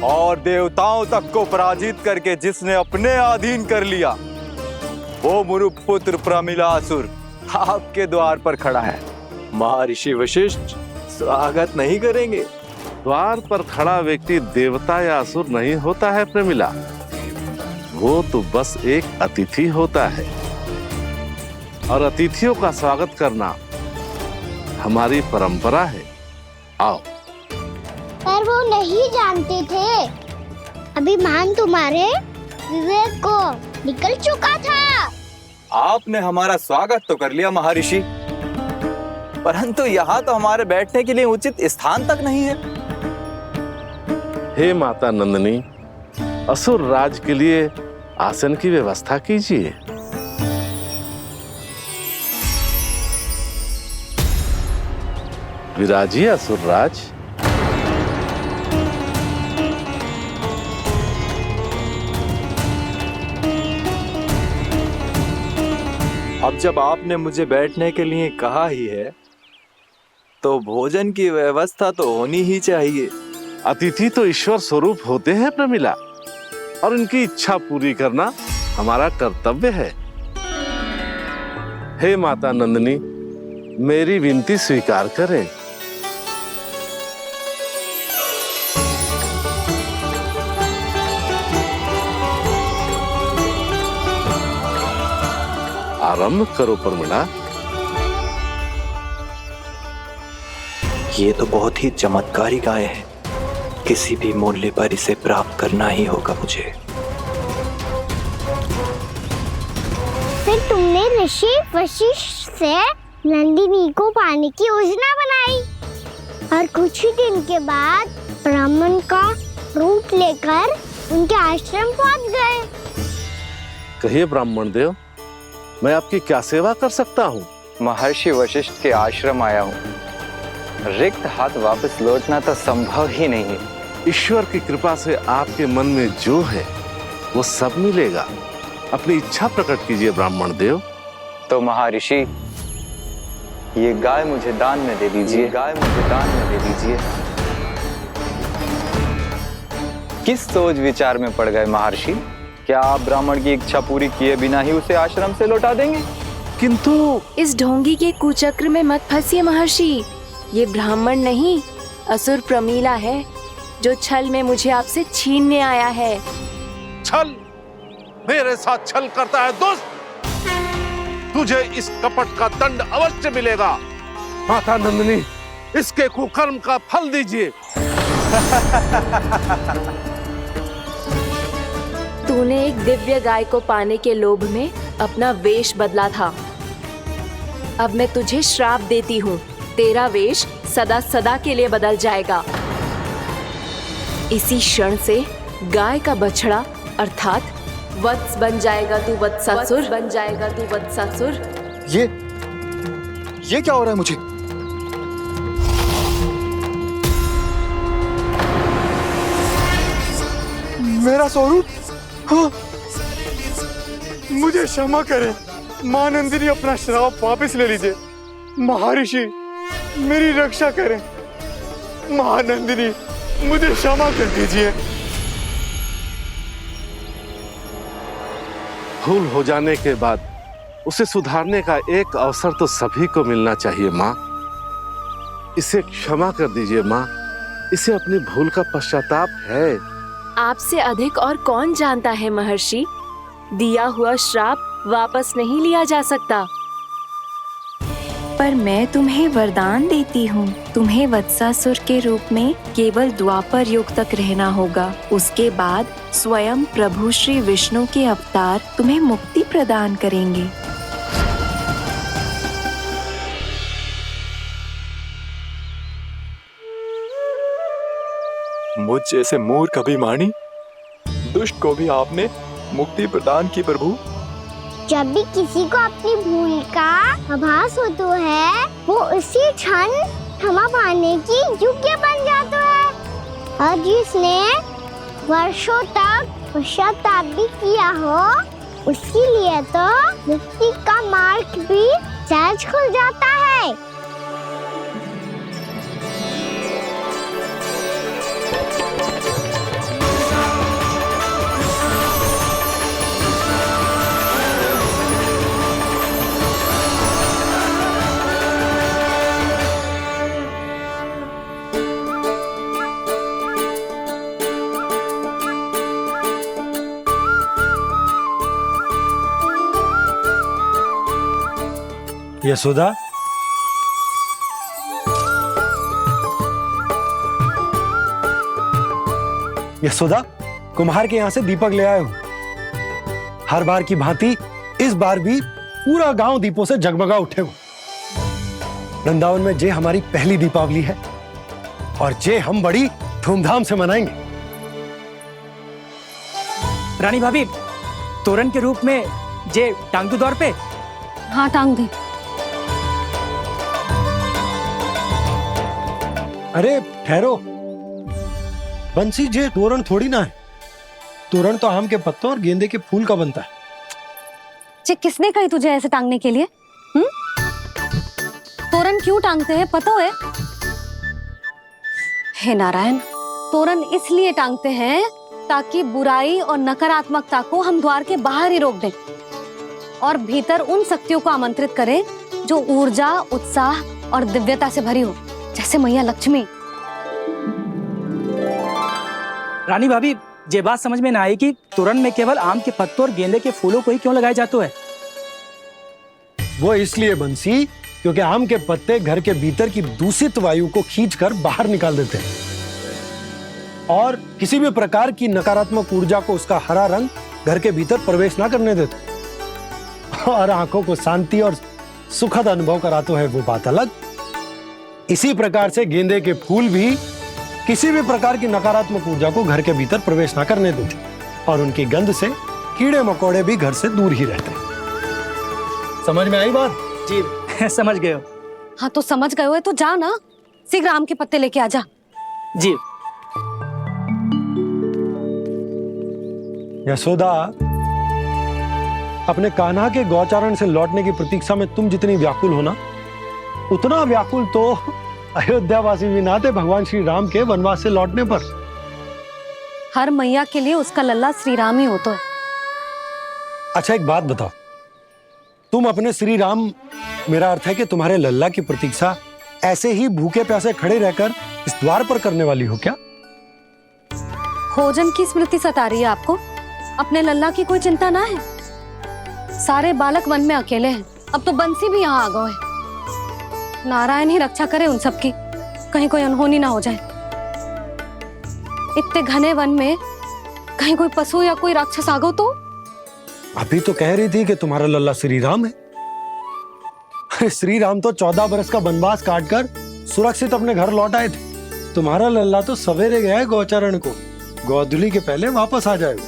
और देवताओं तक को पराजित करके जिसने अपने अधीन कर लिया, वो मुरुपुत्र प्रमिलासुर आपके द्वार पर खड़ा है। महर्षि वशिष्ठ स्वागत नहीं करेंगे? द्वार पर खड़ा व्यक्ति देवता या असुर नहीं होता है प्रमिला, वो तो बस एक अतिथि होता है, और अतिथियों का स्वागत करना हमारी परंपरा है। आओ। पर वो नहीं जानते थे, अभिमान तुम्हारे विवेक को निकल चुका था। आपने हमारा स्वागत तो कर लिया महर्षि, परंतु यहाँ तो हमारे बैठने के लिए उचित स्थान तक नहीं है। हे माता नंदिनी, असुर राज के लिए आसन की व्यवस्था कीजिए। विराजिए असुर राज। अब जब आपने मुझे बैठने के लिए कहा ही है, तो भोजन की व्यवस्था तो होनी ही चाहिए। अतिथि तो ईश्वर स्वरूप होते हैं प्रमिला, और उनकी इच्छा पूरी करना हमारा कर्तव्य है। हे माता नंदिनी, मेरी विनती स्वीकार करें। आरंभ करो प्रमिला। ये तो बहुत ही चमत्कारी गाय है, किसी भी मूल्य पर इसे प्राप्त करना ही होगा मुझे। फिर तुमने ऋषि वशिष्ठ से नंदिनी को पाने की योजना बनाई, और कुछ ही दिन के बाद ब्राह्मण का रूप लेकर उनके आश्रम पहुंच गए। कहिए ब्राह्मण देव, मैं आपकी क्या सेवा कर सकता हूँ? महर्षि वशिष्ठ के आश्रम आया हूँ। रिक्त हाथ वापस लौटना तो संभव ही नहीं है। ईश्वर की कृपा से आपके मन में जो है वो सब मिलेगा। अपनी इच्छा प्रकट कीजिए ब्राह्मण देव। तो महर्षि, ये गाय मुझे दान में दे दीजिए। गाय मुझे दान में दे दीजिए। किस सोच विचार में पड़ गए महर्षि? क्या आप ब्राह्मण की इच्छा पूरी किए बिना ही उसे आश्रम से लौटा देंगे? किंतु इस ढोंगी के कुचक्र में मत फंसिए महर्षि। ये ब्राह्मण नहीं, असुर प्रमीला है, जो छल में मुझे आपसे छीनने आया है। छल? मेरे साथ छल करता है दुष्ट? तुझे इस कपट का दंड अवश्य मिलेगा। माता नंदिनी, इसके कुकर्म का फल दीजिए। तूने एक दिव्य गाय को पाने के लोभ में अपना वेश बदला था। अब मैं तुझे श्राप देती हूँ, तेरा वेश सदा सदा के लिए बदल जाएगा। इसी क्षण से गाय का बछड़ा अर्थात वत्स बन जाएगा तू वत्सासुर। बन जाएगा तू वत्सासुर। ये क्या हो रहा है मुझे? मेरा स्वरूप? हाँ। मुझे क्षमा करें मां नंदिनी, अपना श्राप वापस ले लीजिए। महर्षि, मेरी रक्षा करें। मां नंदिनी, मुझे क्षमा कर दीजिए। भूल हो जाने के बाद उसे सुधारने का एक अवसर तो सभी को मिलना चाहिए माँ। इसे क्षमा कर दीजिए माँ, इसे अपनी भूल का पश्चाताप है। आपसे अधिक और कौन जानता है महर्षि, दिया हुआ श्राप वापस नहीं लिया जा सकता। पर मैं तुम्हें वरदान देती हूँ, तुम्हें वत्सासुर के रूप में केवल द्वापर युग तक रहना होगा। उसके बाद स्वयं प्रभु श्री विष्णु के अवतार तुम्हें मुक्ति प्रदान करेंगे। मुझ जैसे मूर्ख अभिमानी दुष्ट को भी आपने मुक्ति प्रदान की प्रभु। जब भी किसी को अपनी भूल का आभास होता है, वो उसी क्षण क्षमा पाने की योग्य बन जाता है। और जिसने वर्षों तक पश्चाताप भी किया हो, उसके लिए तो मुक्ति का मार्ग भी सहज खुल जाता है। यशोदा, यशोदा, कुम्हार के यहाँ से दीपक ले आए हूं। हर बार की भांति इस बार भी पूरा गांव दीपों से जगमगा उठे हो। वृंदावन में जे हमारी पहली दीपावली है और जे हम बड़ी धूमधाम से मनाएंगे। रानी भाभी, तोरण के रूप में जे टांग दो द्वार पे। हाँ, टांग दे। अरे ठहरो, बंसी, जे तोरण थोड़ी ना है। तोरण तो आम के पत्तों और गेंदे के फूल का बनता है। जे किसने कही तुझे ऐसे टांगने के लिए? तोरण क्यों टांगते हैं पता है? हे नारायण, तोरण इसलिए टांगते हैं ताकि बुराई और नकारात्मकता को हम द्वार के बाहर ही रोक दें और भीतर उन शक्तियों को आमंत्रित करें जो ऊर्जा, उत्साह और दिव्यता से भरी हो, जैसे मैया लक्ष्मी। रानी भाभी, ये बात समझ में ना आई कि तोरण में केवल आम के पत्तों और गेंदे के फूलों को ही क्यों लगाया जाता है? वो इसलिए बंसी, क्योंकि आम के पत्ते घर के भीतर की दूषित वायु को खींचकर बाहर निकाल देते हैं और किसी भी प्रकार की नकारात्मक ऊर्जा को उसका हरा रंग घर के भीतर प्रवेश ना करने देते और आंखों को शांति और सुखद अनुभव कराता है, वो बात अलग। इसी प्रकार से गेंदे के फूल भी किसी भी प्रकार की नकारात्मक ऊर्जा को घर के भीतर प्रवेश ना करने देते और उनकी गंध से कीड़े मकोड़े भी घर से दूर ही रहते हैं। समझ में आई बात? जी समझ गए हो। हाँ तो समझ गए हो तो जा ना, शीघ्र आम के पत्ते लेके आ जा। जी। यशोदा, अपने कान्हा के गौचारण से लौटने की प्रतीक्षा में तुम जितनी व्याकुल हो ना, उतना व्याकुल तो अयोध्यावासी भी ना थे भगवान श्री राम के वनवास से लौटने पर। हर मैया के लिए उसका लल्ला श्री राम ही होता है। अच्छा एक बात बताओ, तुम अपने श्री राम, मेरा अर्थ है कि तुम्हारे लल्ला की प्रतीक्षा ऐसे ही भूखे प्यासे खड़े रहकर इस द्वार पर करने वाली हो क्या? भोजन की स्मृति सता रही है आपको? अपने लल्ला की कोई चिंता ना है। सारे बालक वन में अकेले हैं, अब तो बंसी भी यहाँ आ गए हैं। नारायण ही रक्षा करे उन सबकी, कहीं कोई अनहोनी ना हो जाए। इतने घने वन में कहीं कोई पशु या कोई राक्षस आ गो तो? अभी तो कह रही थी कि तुम्हारा लल्ला श्री राम है। श्री राम तो 14 बरस का वनवास काटकर सुरक्षित अपने घर लौट आए थे। तुम्हारा लल्ला तो सवेरे गया है गौचरण को, गोधूली के पहले वापस आ जाएगा।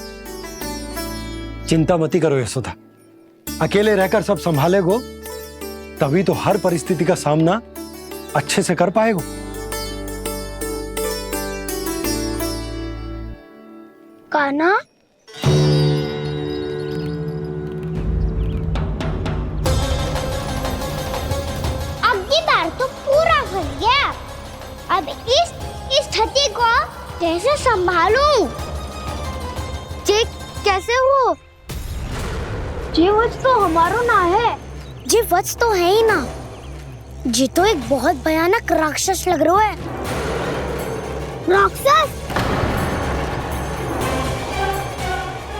चिंता मती करो यशोदा, अकेले रहकर सब संभालेगो तभी तो हर परिस्थिति का सामना अच्छे से कर पाएगो। कान्हा, अब की बार तो पूरा फंस गया। अब इस स्थिति को कैसे संभालूं? जे कैसे हो? जे वच तो हमारो ना है। जे वच तो है ही ना। जी तो एक बहुत भयानक राक्षस लग रहा है। राक्षस?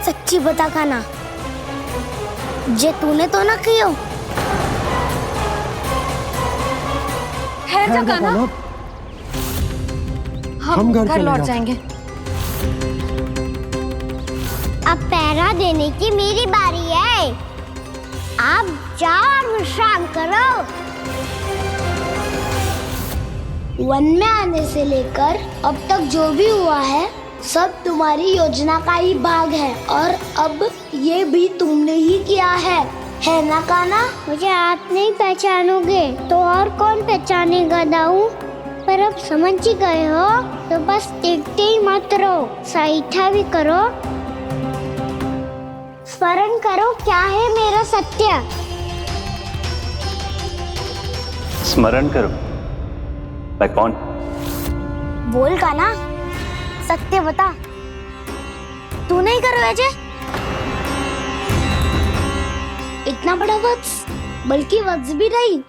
सच्ची बता कान्हा, जे तूने तो ना कियो? ठहर जा कान्हा, हम घर लौट जाएंगे। अब पहरा देने की मेरी बारी है। आप जाओ और विश्राम करो। वन में आने से लेकर अब तक जो भी हुआ है सब तुम्हारी योजना का ही भाग है और अब ये भी तुमने ही किया है ना कान्हा? मुझे आप नहीं पहचानोगे तो और कौन पहचानेगा दाऊ? पर अब समझ ही गए हो तो बस देखते ही मत रहो, सईठा भी करो, स्मरण करो क्या है मेरा सत्य। स्मरण करो? मैं कौन? बोल कान्हा, सत्य बता। तू नहीं करो अजय? इतना बड़ा वत्स, बल्कि वत्स भी नहीं,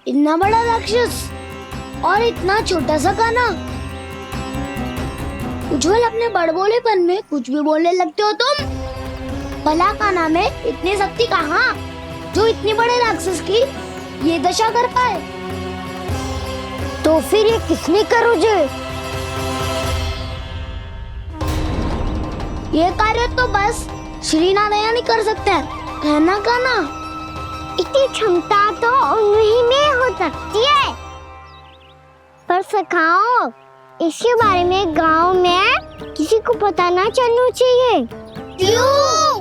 इतना बड़ा राक्षस और इतना छोटा सा कान्हा। उज्जवल अपने बड़बोलेपन में कुछ भी बोलने लगते हो तुम। भला कान्हा में इतनी शक्ति कहाँ जो इतने बड़े राक्षस की ये दशा कर पाए? तो फिर ये किसने करो जे? ये कार्य तो बस श्री नारायण ही कर सकते हैं, है ना कान्हा? इतनी क्षमता तो उन्हीं में हो सकती है, पर सखाओ इसके बारे में गांव में किसी को पता ना चलना चाहिए। क्यों?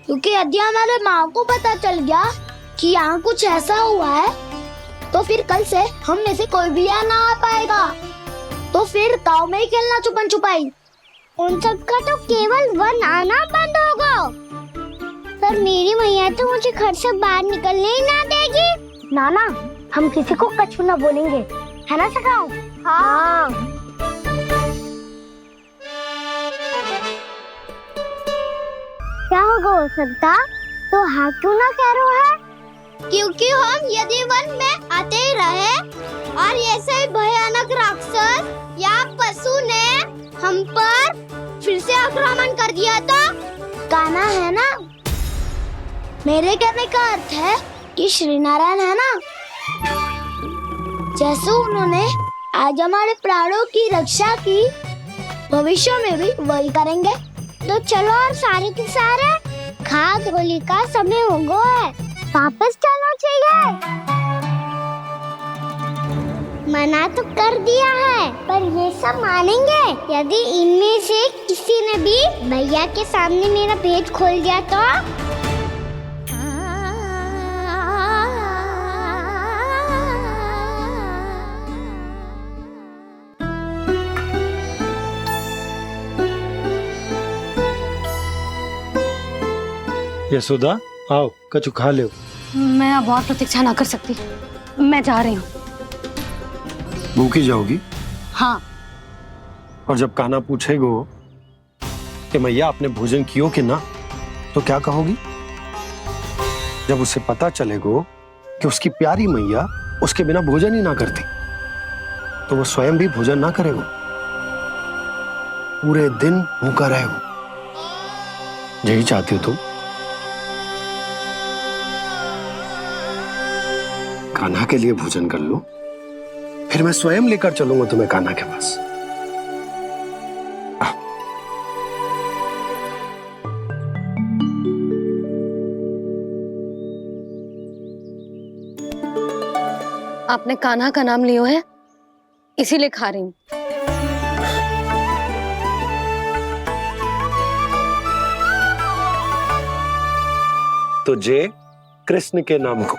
क्योंकि यदि हमारे माँ को पता चल गया कि यहाँ कुछ ऐसा हुआ है तो फिर कल से हम में से कोई भी यहाँ ना आ पाएगा। तो फिर गाँव में ही खेलना छुपन छुपाई। उन सब का तो केवल वन आना बंद होगा, पर मेरी मैया तो मुझे घर से बाहर निकलने ही ना देगी। नाना, हम किसी को कछु ना बोलेंगे, है ना सखाओ? हाँ। क्या होगा हो सकता? तो हाँ क्यों ना कह रहा है? क्योंकि हम यदि वन में आते ही रहे और ऐसे ही भयानक राक्षस या पशु ने हम पर फिर से आक्रमण कर दिया तो कान्हा, है ना? मेरे कहने का अर्थ है कि श्री नारायण है ना, जैसे उन्होंने आज हमारे प्राणों की रक्षा की, भविष्य में भी वही करेंगे। तो चलो और सारे के सारे खाद होली का समय हो गया है, वापस चलना चाहिए। मना तो कर दिया है, पर ये सब मानेंगे यदि इनमें से किसी ने भी भैया के सामने मेरा पेट खोल दिया तो? यशोदा, आओ कछु खा लो। मैं अब और प्रतीक्षा ना कर सकती, मैं जा रही हूँ। भूखी जाओगी? हाँ। और जब कान्हा पूछेगो कि मैया आपने भोजन कियो कि ना, तो क्या कहोगी? जब उसे पता चलेगो कि उसकी प्यारी मैया उसके बिना भोजन ही ना करती, तो वो स्वयं भी भोजन ना करेगो, पूरे दिन भूखा रहेगो। यही चाहती हो तुम? कान्हा के लिए भोजन कर लो, फिर मैं स्वयं लेकर चलूंगा तुम्हें कान्हा के पास। आपने कान्हा का नाम लियो है, इसीलिए खा रही हूँ। तो जय कृष्ण के नाम को।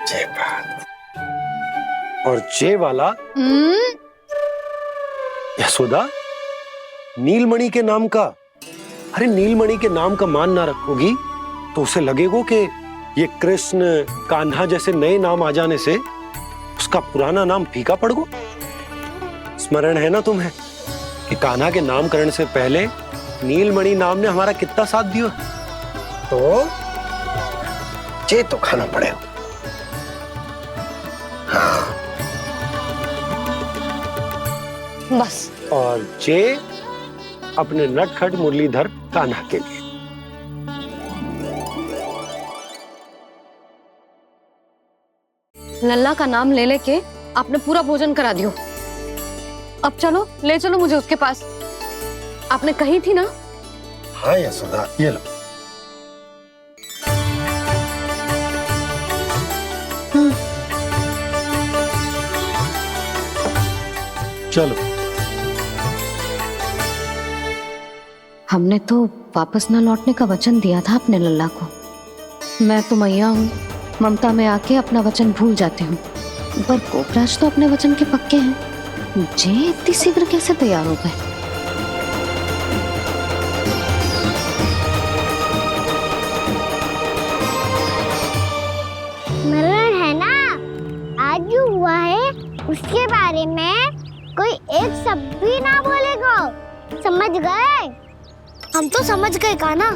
जय बात। और जय वाला यशोदा, नीलमणि के नाम का। अरे नीलमणि के नाम का मान ना रखोगी तो उसे लगेगा कि ये कृष्ण कान्हा जैसे नए नाम आ जाने से उसका पुराना नाम फीका पड़ गो। स्मरण है ना तुम्हें कि कान्हा के नामकरण से पहले नीलमणि नाम ने हमारा कितना साथ दिया? तो जे तो खाना पड़ेगा। हाँ। बस। और जे अपने नटखट मुरलीधर कान्हा के लिए। लल्ला का नाम ले लेके आपने पूरा भोजन करा दियो। अब चलो, ले चलो मुझे उसके पास। आपने कही थी ना? हाँ यशोदा, ये लो। चलो। हमने तो वापस न लौटने का वचन दिया था अपने लल्ला को। मैं तो मैया हूँ, ममता में आके अपना वचन भूल जाती हूँ, पर गोपराज तो अपने वचन के पक्के हैं। जे इतनी शीघ्र कैसे तैयार हो गए? मरण है ना, आज जो हुआ है उसके बारे में कोई एक शब्द भी ना बोलेगा, समझ गए? हम तो समझ गए कान्हा,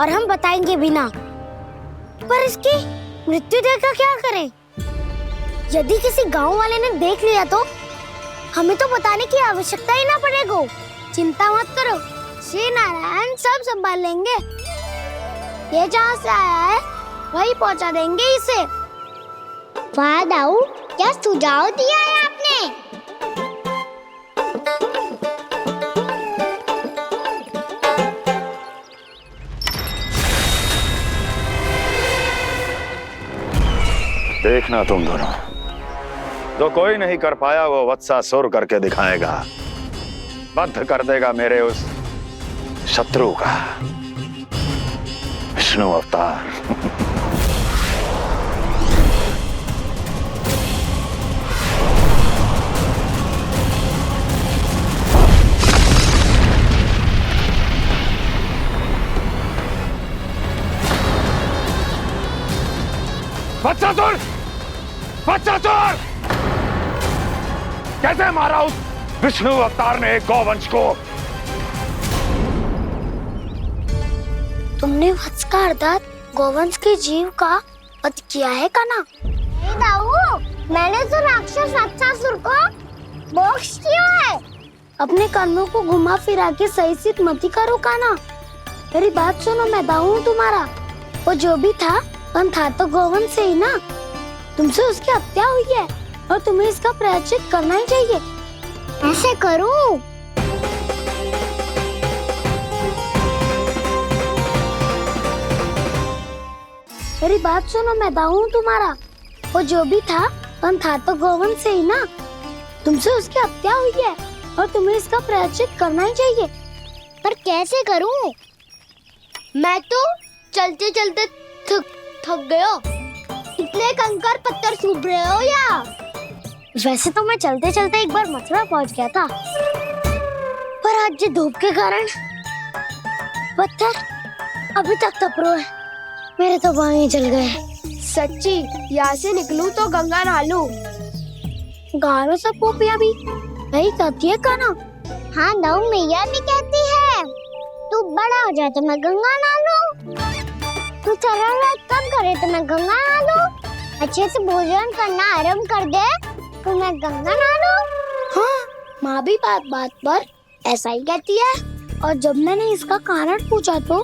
और हम बताएंगे भी ना। पर इसकी मृत्यु देखकर क्या करें? यदि किसी गांव वाले ने देख लिया तो हमें तो बताने की आवश्यकता ही ना पड़ेगा। चिंता मत करो, श्री नारायण सब संभाल लेंगे। ये जहाँ से आया है वही पहुँचा देंगे इसे। वाह दाऊ, क्या सुझाव दिया है आपने? देखना तुम दोनों, जो कोई नहीं कर पाया वो वत्सासुर करके दिखाएगा, बद्ध कर देगा मेरे उस शत्रु का विष्णु अवतार। वत्सासुर! वत्सासुर! कैसे मारा उस विष्णु अवतार ने गौवंश को? तुमने वत्स का अर्थात गौवंश के जीव का वध किया है कान्हा। दाऊ, मैंने तो राक्षस वत्सासुर को मोक्ष दिया है। अपने कर्मों को घुमा फिरा के सही सिद्ध मत करो कान्हा। मेरी बात सुनो, मैं दाऊ हूँ तुम्हारा। वो जो भी था पर था तो गौवंश से ही ना। तुमसे उसकी हत्या हुई है और तुम्हें इसका प्रायश्चित करना ही चाहिए। ऐसे करूं? मेरी बात सुनो, मैं दाऊ हूँ तुम्हारा। वो जो भी था तो गौवंश से ही ना। तुमसे उसकी हत्या हुई है और तुम्हें इसका प्रायश्चित करना ही चाहिए। पर कैसे करूं? मैं तो चलते चलते थक गया। इतने कंकर पत्थर सूख रहे हो या? वैसे तो मैं चलते चलते एक बार मथुरा पहुंच गया था, पर आज ये धूप के कारण पत्थर अभी तक तप रहे हैं। मेरे तो बाएं जल गए। सच्ची, यहाँ से निकलूं तो गंगा नहा लूं। गारों सब पोपिया भी यही कहती है कान्हा। हाँ दाऊ, मैया भी कहती है तू बड़ा हो जाए तो मैं गंगा नहा लूं, तू चरण व्रत कम करे तो मैं गंगा नहा लूं, अच्छे से भोजन करना आरंभ कर दे तो मैं गंगा नहा लूं। हाँ, माँ भी बात बात पर ऐसा ही कहती है। और जब मैंने इसका कारण पूछा तो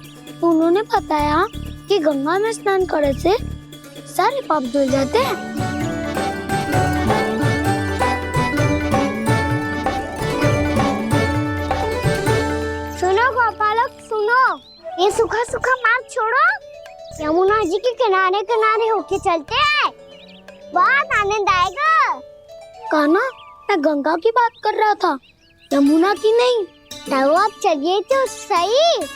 उन्होंने बताया कि गंगा में स्नान करने से सारे पाप धुल जाते हैं। सुनो गोपालक, सुनो, ये सूखा सूखा मार्ग छोड़ो, यमुना जी के किनारे किनारे होके चलते हैं, बहुत आनंद आएगा। कान्हा, मैं गंगा की बात कर रहा था, यमुना की नहीं। तो आप चलिए तो सही।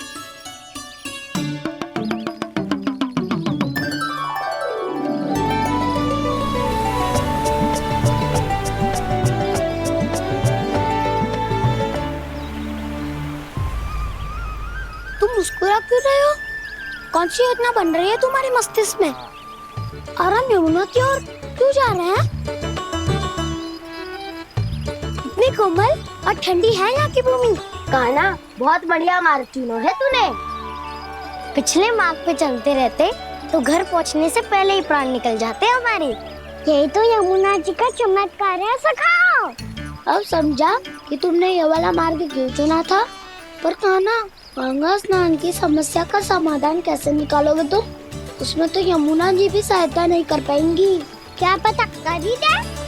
तुम मुस्कुरा क्यों रहे हो? कौन सी योजना बन रही है तुम्हारे मस्तिष्क में? और हम यमुना की ओर क्यों जा रहे हैं? इतनी कोमल और ठंडी है यहाँ की भूमि। कान्हा, बहुत बढ़िया मार्ग चुना है तूने। पिछले मार्ग पे चलते रहते तो घर पहुँचने से पहले ही प्राण निकल जाते हमारे। यही तो यमुना जी का चमत्कार है सखाओ। अब समझा कि तुमने ये वाला मार्ग क्यों चुना था। पर कान्हा, गंगा स्नान की समस्या का समाधान कैसे निकालोगे तुम? उसमें तो यमुना जी भी सहायता नहीं कर पाएंगी। क्या पता कर ही दे।